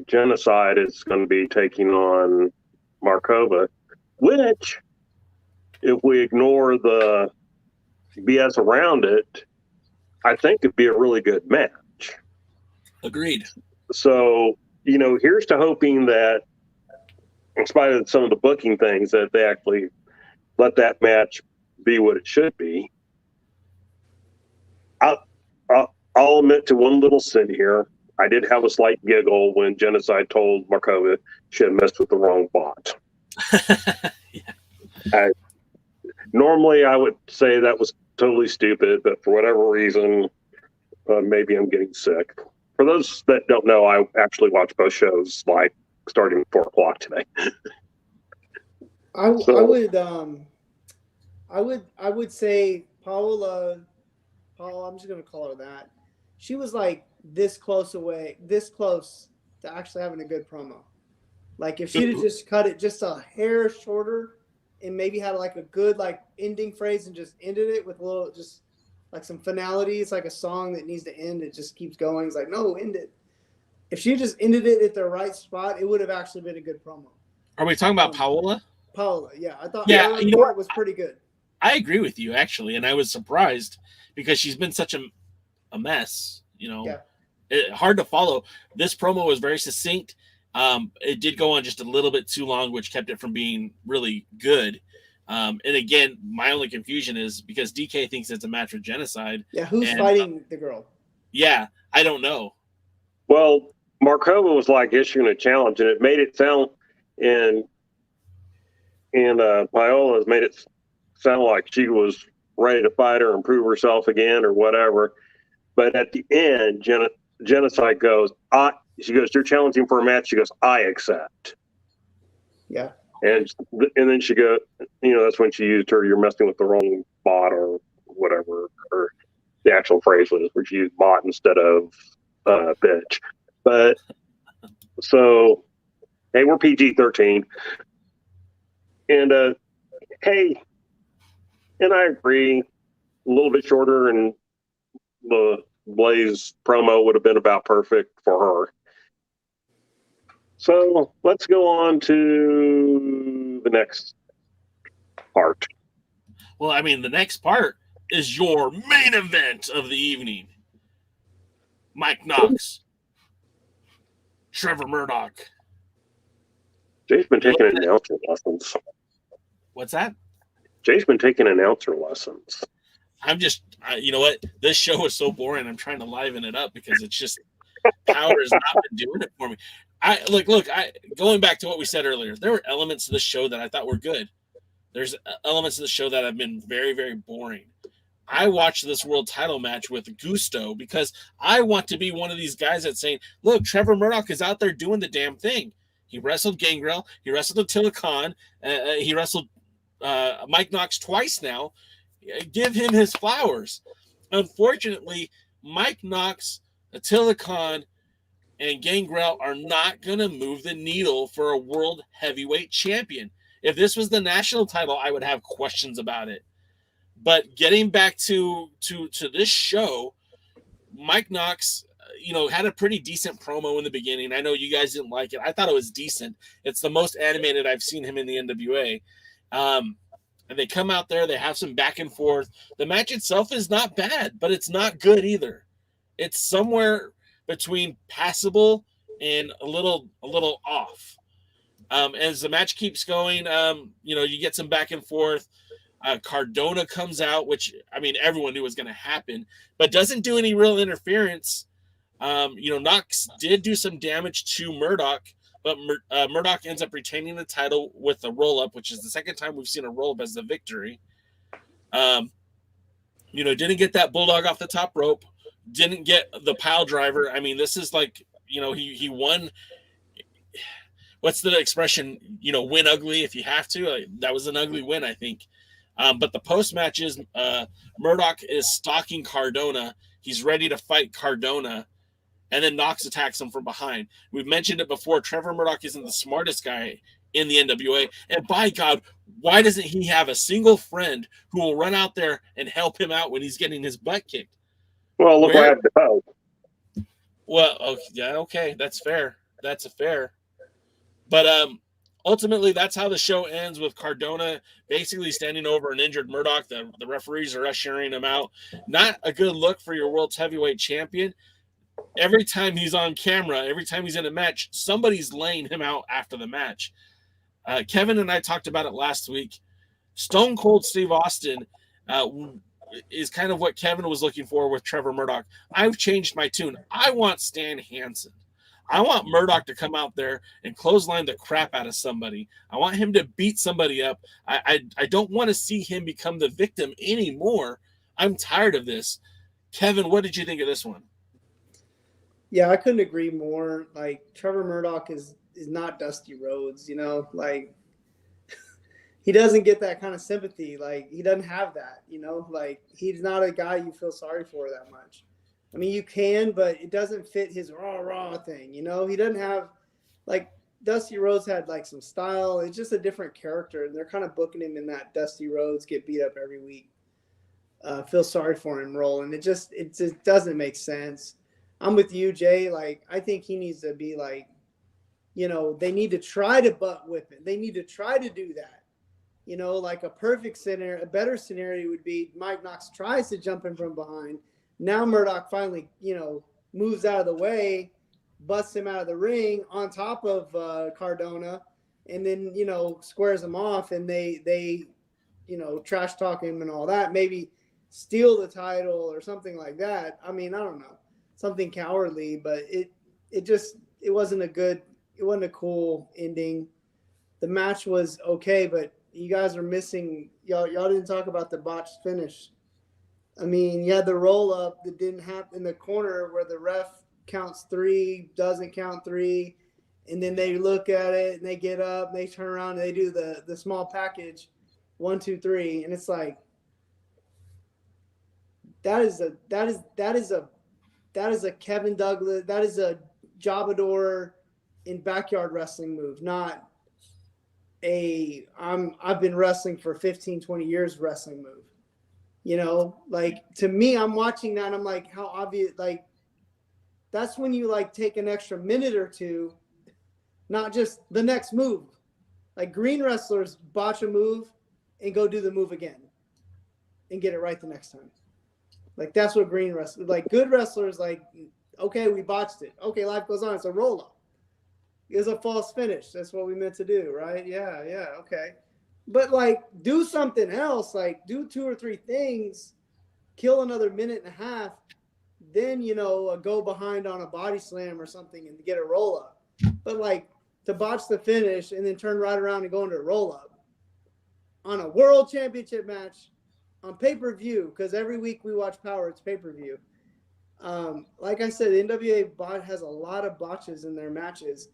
Genocide is going to be taking on Markova, which, if we ignore the BS around it, I think it'd be a really good match. Agreed. So, here's to hoping that in spite of some of the booking things, that they actually let that match be what it should be. I'll admit to one little sin here. I did have a slight giggle when Genocide told Markova she had messed with the wrong bot. Yeah. Normally, I would say that was totally stupid, but for whatever reason, maybe I'm getting sick. For those that don't know, I actually watch both shows like starting at 4 o'clock today. I would say Paula, I'm just gonna call her that. She was like this close to actually having a good promo. Like if she'd have just cut it just a hair shorter and maybe had like a good like ending phrase and just ended it with a little just like some finality. It's like a song that needs to end. It just keeps going. It's like, no, end it. If she just ended it at the right spot, it would have actually been a good promo. Are we talking about Paola? Paola, yeah. I thought her part was pretty good. I agree with you, actually, and I was surprised because she's been such a mess, you know. Yeah. Hard to follow. This promo was very succinct. It did go on just a little bit too long, which kept it from being really good. And again, my only confusion is because DK thinks it's a match with Genocide. Yeah, who's fighting the girl? Yeah, I don't know. Well, Markova was like issuing a challenge, and it made it sound, and Paola's made it sound like she was ready to fight her and prove herself again or whatever. But at the end, Genocide goes, she goes, you're challenging for a match. She goes, I accept. Yeah. And then she goes, you know, that's when she used her, you're messing with the wrong bot or whatever, or the actual phrase was where she used bot instead of bitch. But so, hey, we're PG-13. And hey, and I agree, a little bit shorter, and the Blaze promo would have been about perfect for her. So let's go on to the next part. Well, I mean, the next part is your main event of the evening. Mike Knox, Trevor Murdoch. Jay's been taking announcer lessons. What's that? Jay's been taking announcer lessons. I'm just, you know what? This show is so boring. I'm trying to liven it up because it's just Power has not been doing it for me. Going back to what we said earlier, there were elements of the show that I thought were good. There's elements of the show that have been very, very boring. I watched this world title match with gusto because I want to be one of these guys that's saying, look, Trevor Murdoch is out there doing the damn thing. He wrestled Gangrel. He wrestled Attila Khan. He wrestled Mike Knox twice now. Give him his flowers. Unfortunately, Mike Knox, Attila Khan, and Gangrel are not going to move the needle for a world heavyweight champion. If this was the national title, I would have questions about it. But getting back to this show, Mike Knox, had a pretty decent promo in the beginning. I know you guys didn't like it. I thought it was decent. It's the most animated I've seen him in the NWA. And they come out there, they have some back and forth. The match itself is not bad, but it's not good either. It's somewhere between passable and a little off. As the match keeps going, you get some back and forth. Cardona comes out, which, everyone knew was going to happen, but doesn't do any real interference. Knox did do some damage to Murdoch, but Murdoch ends up retaining the title with a roll-up, which is the second time we've seen a roll-up as the victory. Didn't get that bulldog off the top rope, didn't get the pile driver. This is like, he won. What's the expression? Win ugly if you have to. That was an ugly win, I think. But the post-match is Murdoch is stalking Cardona. He's ready to fight Cardona. And then Knox attacks him from behind. We've mentioned it before. Trevor Murdoch isn't the smartest guy in the NWA. And by God, why doesn't he have a single friend who will run out there and help him out when he's getting his butt kicked? Well, look what happened to Poe. Well, okay, that's fair. That's a fair. But ultimately, that's how the show ends, with Cardona basically standing over an injured Murdoch. The referees are ushering him out. Not a good look for your world's heavyweight champion. Every time he's on camera, every time he's in a match, somebody's laying him out after the match. Kevin and I talked about it last week. Stone Cold Steve Austin is kind of what Kevin was looking for with Trevor Murdoch. I've changed my tune. I want Stan Hansen. I want Murdoch to come out there and clothesline the crap out of somebody. I want him to beat somebody up. I don't want to see him become the victim anymore. I'm tired of this. Kevin, what did you think of this one? Yeah, I couldn't agree more. Like, Trevor Murdoch is not Dusty Rhodes, you know, like he doesn't get that kind of sympathy. Like, he doesn't have that, you know, like he's not a guy you feel sorry for that much. I mean, you can, but it doesn't fit his raw thing, you know. He doesn't have, like, Dusty Rhodes had like some style. It's just a different character, and they're kind of booking him in that Dusty Rhodes get beat up every week, feel sorry for him role, and it just doesn't make sense. I'm with you, Jay. Like, I think he needs to be like, you know, they need to try to butt whip it. They need to try to do that. You know, like a perfect scenario, a better scenario would be Mike Knox tries to jump in from behind. Now Murdoch finally, you know, moves out of the way, busts him out of the ring on top of Cardona, and then, you know, squares him off, and they, you know, trash talk him and all that. Maybe steal the title or something like that. I mean, I don't know, something cowardly, but it wasn't a cool ending. The match was okay, but you guys are missing. Y'all didn't talk about the botched finish. I mean, you had the roll up that didn't happen in the corner where the ref counts 3, doesn't count 3, and then they look at it and they get up, and they turn around and they do the small package, 1, 2, 3, and it's like that is a Kevin Douglas, that is a Jobador in backyard wrestling move, not I've been wrestling for 15, 20 years wrestling move. You know, like, to me, I'm watching that and I'm like, how obvious, like, that's when you like take an extra minute or two, not just the next move. Like, green wrestlers botch a move and go do the move again and get it right the next time. Like, that's what green wrestlers, like, good wrestlers, like, okay, we botched it. Okay, life goes on. It's a roll up. It's a false finish. That's what we meant to do, right? Yeah, okay. But, like, do something else. Like, do 2 or 3 things, kill another minute and a half, then, you know, go behind on a body slam or something and get a roll up. But, like, to botch the finish and then turn right around and go into a roll up on a world championship match on pay-per-view, because every week we watch Power, it's pay-per-view. Like I said, the NWA has a lot of botches in their matches.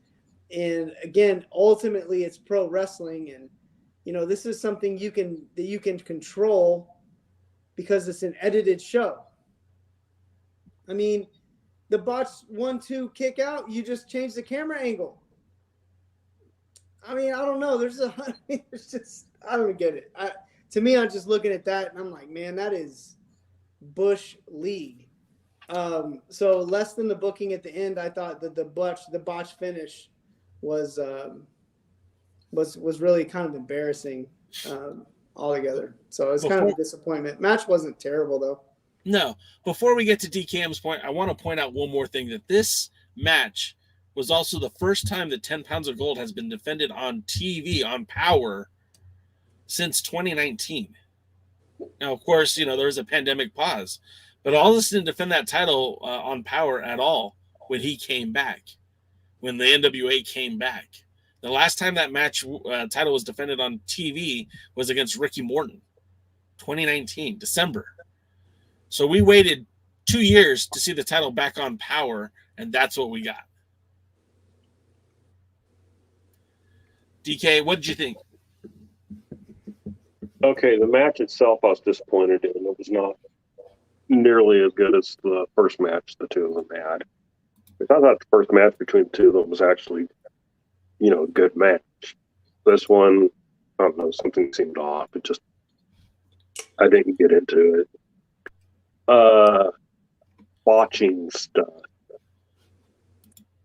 And, again, ultimately it's pro wrestling, and, you know, this is something you can control because it's an edited show. I mean, the botched 1-2 kick out, you just change the camera angle. I mean, I don't know. I don't get it. To me, I'm just looking at that and I'm like, man, that is Bush League. So less than the booking at the end, I thought that the botch finish was really kind of embarrassing altogether. So it's kind of a disappointment. Match wasn't terrible though. No. Before we get to DKM's point, I want to point out one more thing, that this match was also the first time that 10 pounds of gold has been defended on TV, on Power, since 2019. Now, of course, you know, there was a pandemic pause, but Aldis didn't defend that title on Power at all when he came back, when the NWA came back. The last time that match title was defended on TV was against Ricky Morton, 2019, December. So we waited 2 years to see the title back on Power, and that's what we got. DK, what did you think? Okay, the match itself I was disappointed in. It was not nearly as good as the first match the two of them had. I thought the first match between the two of them was actually, you know, a good match. This one, I don't know, something seemed off. I didn't get into it. Botching stuff.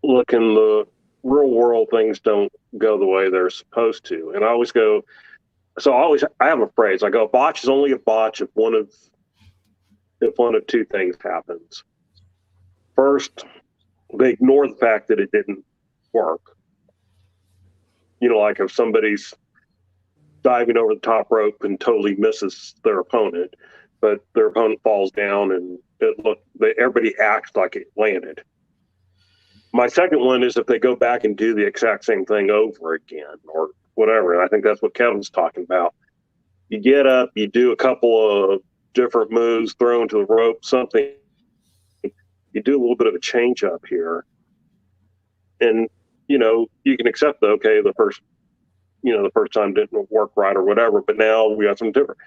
Look, in the real world, things don't go the way they're supposed to. And I always go, I have a phrase. I go, a botch is only a botch if one of 2 things happens. First, they ignore the fact that it didn't work. like if somebody's diving over the top rope and totally misses their opponent, but their opponent falls down and everybody acts like it landed. My second one is if they go back and do the exact same thing over again or whatever. And I think that's what Kevin's talking about. You get up, you do a couple of different moves, throw into the rope, something. You do a little bit of a change up here. And, you can accept the first time didn't work right or whatever, but now we got something different.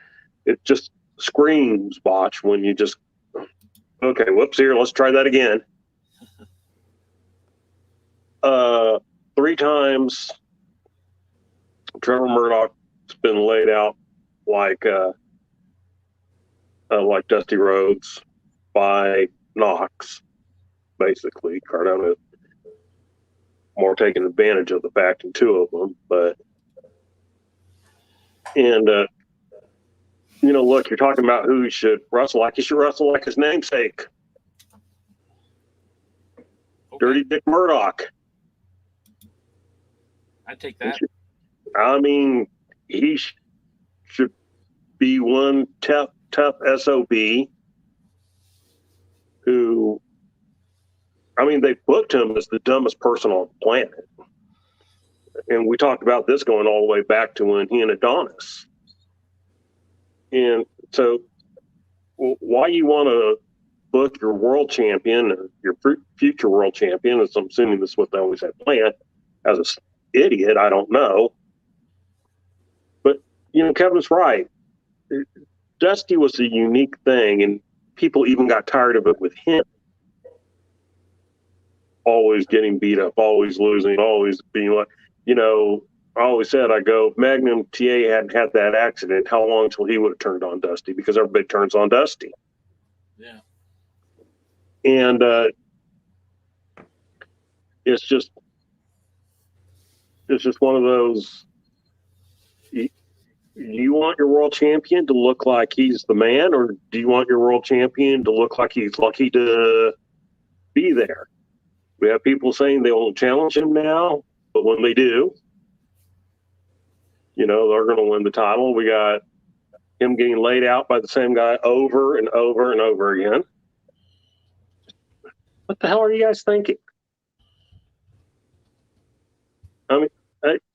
It just screams botch when you just, okay, whoops, here, let's try that again. 3 times Trevor Murdoch's been laid out like Dusty Rhodes by Knox, basically. Cardona more taking advantage of the fact in 2 of them, but look, you're talking about who should wrestle like. He should wrestle like his namesake, Dirty Dick Murdoch. I take that. He should be one tough SOB who, they booked him as the dumbest person on the planet. And we talked about this going all the way back to when he and Adonis. And so why you want to book your world champion or your future world champion, as I'm assuming this is what they always had planned, as an idiot, I don't know. But, Kevin's right. Dusty was a unique thing, and people even got tired of it with him. Always getting beat up, always losing, always being like, I always said, if Magnum TA hadn't had that accident, how long till he would have turned on Dusty? Because everybody turns on Dusty. Yeah. And it's just one of those. You want your world champion to look like he's the man, or do you want your world champion to look like he's lucky to be there? We have people saying they won't challenge him now, but when they do, they're going to win the title. We got him getting laid out by the same guy over and over and over again. What the hell are you guys thinking?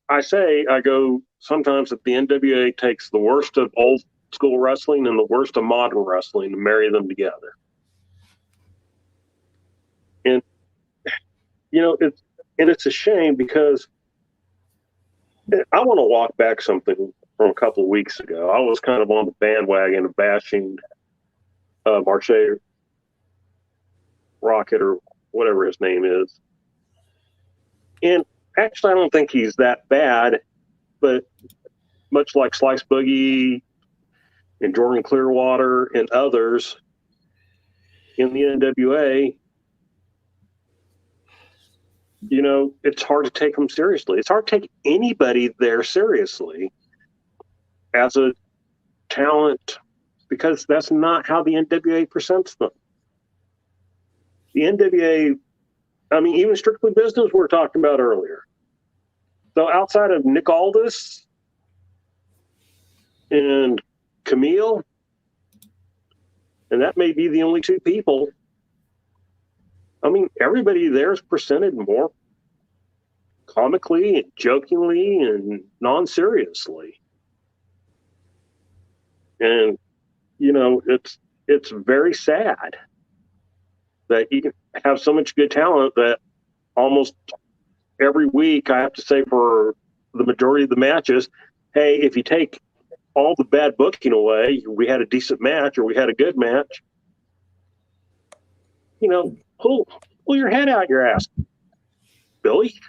I go sometimes that the NWA takes the worst of old school wrestling and the worst of modern wrestling and marry them together. And, it's a shame because I want to walk back something from a couple of weeks ago. I was kind of on the bandwagon of bashing Marche Rocket or whatever his name is. And actually, I don't think he's that bad, but much like Slice Boogie and Jordan Clearwater and others in the NWA, it's hard to take them seriously. It's hard to take anybody there seriously as a talent because that's not how the NWA presents them. The NWA, even Strictly Business we were talking about earlier. So outside of Nick Aldis and Camille, and that may be the only 2 people, everybody there is presented more comically and jokingly and non-seriously. And, it's very sad that you can have so much good talent that almost every week I have to say for the majority of the matches, hey, if you take all the bad booking away, we had a decent match or we had a good match. Pull your head out your ass, Billy.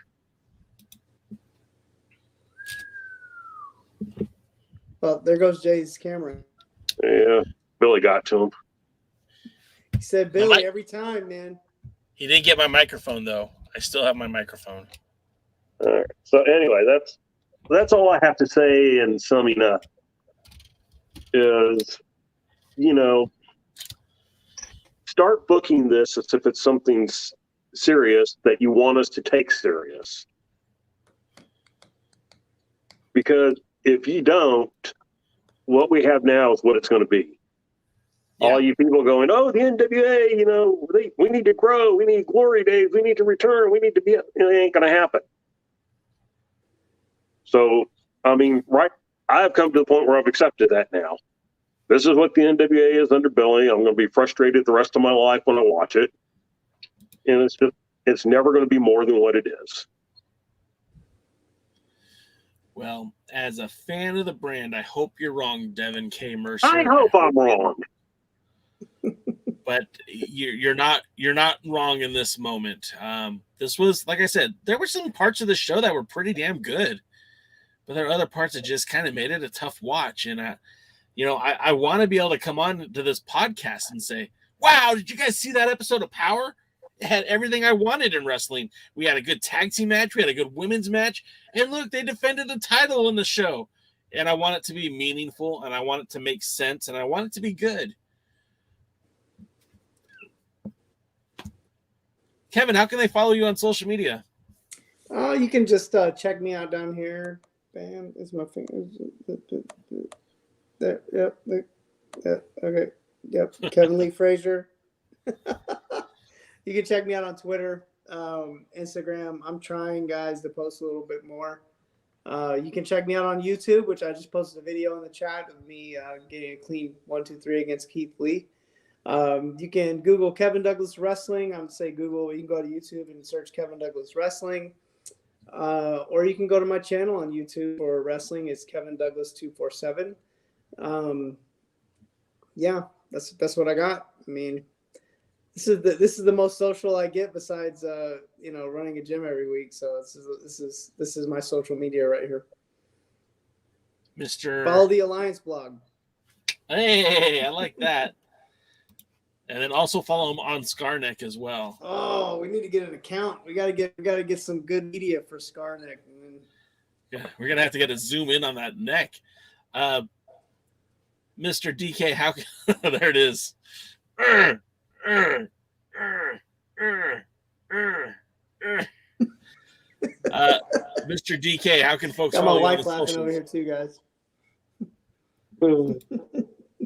Well, there goes Jay's camera. Yeah, Billy got to him. He said, Billy, every time, man. He didn't get my microphone, though. I still have my microphone. All right. So anyway, that's all I have to say in summing up is, start booking this as if it's something serious that you want us to take serious. Because if you don't, what we have now is what it's going to be. Yeah. All you people going, oh, the NWA, we need to grow. We need glory days. We need to return. We need to be, it ain't going to happen. So, I mean, I've come to the point where I've accepted that now. This is what the NWA is under Billy. I'm going to be frustrated the rest of my life when I watch it. And it's never going to be more than what it is. Well, as a fan of the brand, I hope you're wrong, Devin K. Mercer. I hope I'm wrong. But you're not wrong in this moment. This was, like I said, there were some parts of the show that were pretty damn good, but there are other parts that just kind of made it a tough watch. And I want to be able to come on to this podcast and say, wow, did you guys see that episode of Power? It had everything I wanted in wrestling. We had a good tag team match. We had a good women's match. And look, they defended the title in the show. And I want it to be meaningful, and I want it to make sense, and I want it to be good. Kevin, how can they follow you on social media? You can just check me out down here. Bam, it's my fingers. There, yep, okay, yep. Kevin Lee Frazier. You can check me out on Twitter, Instagram. I'm trying, guys, to post a little bit more. You can check me out on YouTube, which I just posted a video in the chat of me getting a clean 1-2-3 against Keith Lee. You can Google Kevin Douglas Wrestling. I'm say Google. You can go to YouTube and search Kevin Douglas Wrestling, or you can go to my channel on YouTube for wrestling. It's Kevin Douglas 247. Yeah, that's what I got. I mean, this is the most social I get besides running a gym every week. So this is my social media right here. Follow the Alliance blog. Hey, I like that. And then also follow him on Scarneck as well. Oh, we need to get an account. We gotta get some good media for Scarneck. Yeah, we're gonna have to get a zoom in on that neck. Mr. DK, how there it is. Mr. DK, how can folks follow you on the socials? Got my wife laughing over here too, guys.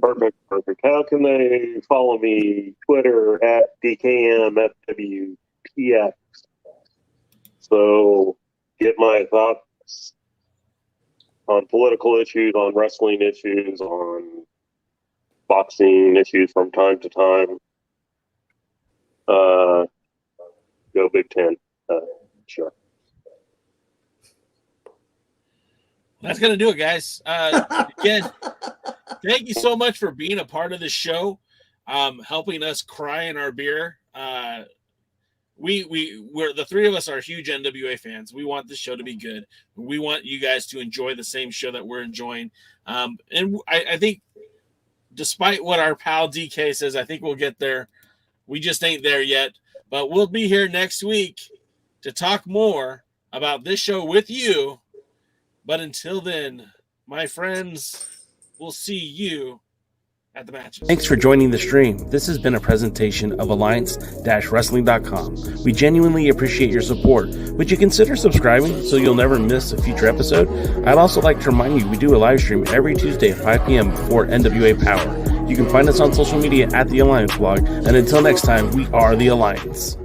Perfect. How can they follow me? Twitter at DKMFWPX. So get my thoughts on political issues, on wrestling issues, on boxing issues from time to time. Go Big Ten. Sure. That's going to do it, guys. Again, thank you so much for being a part of the show, helping us cry in our beer. We're the three of us are huge NWA fans. We want this show to be good. We want you guys to enjoy the same show that we're enjoying. And I think despite what our pal DK says, I think we'll get there. We just ain't there yet, but we'll be here next week to talk more about this show with you. But until then, my friends, we'll see you at the matches. Thanks for joining the stream. This has been a presentation of Alliance-Wrestling.com. We genuinely appreciate your support. Would you consider subscribing so you'll never miss a future episode? I'd also like to remind you we do a live stream every Tuesday at 5 p.m. before NWA Power. You can find us on social media at The Alliance Blog. And until next time, we are The Alliance.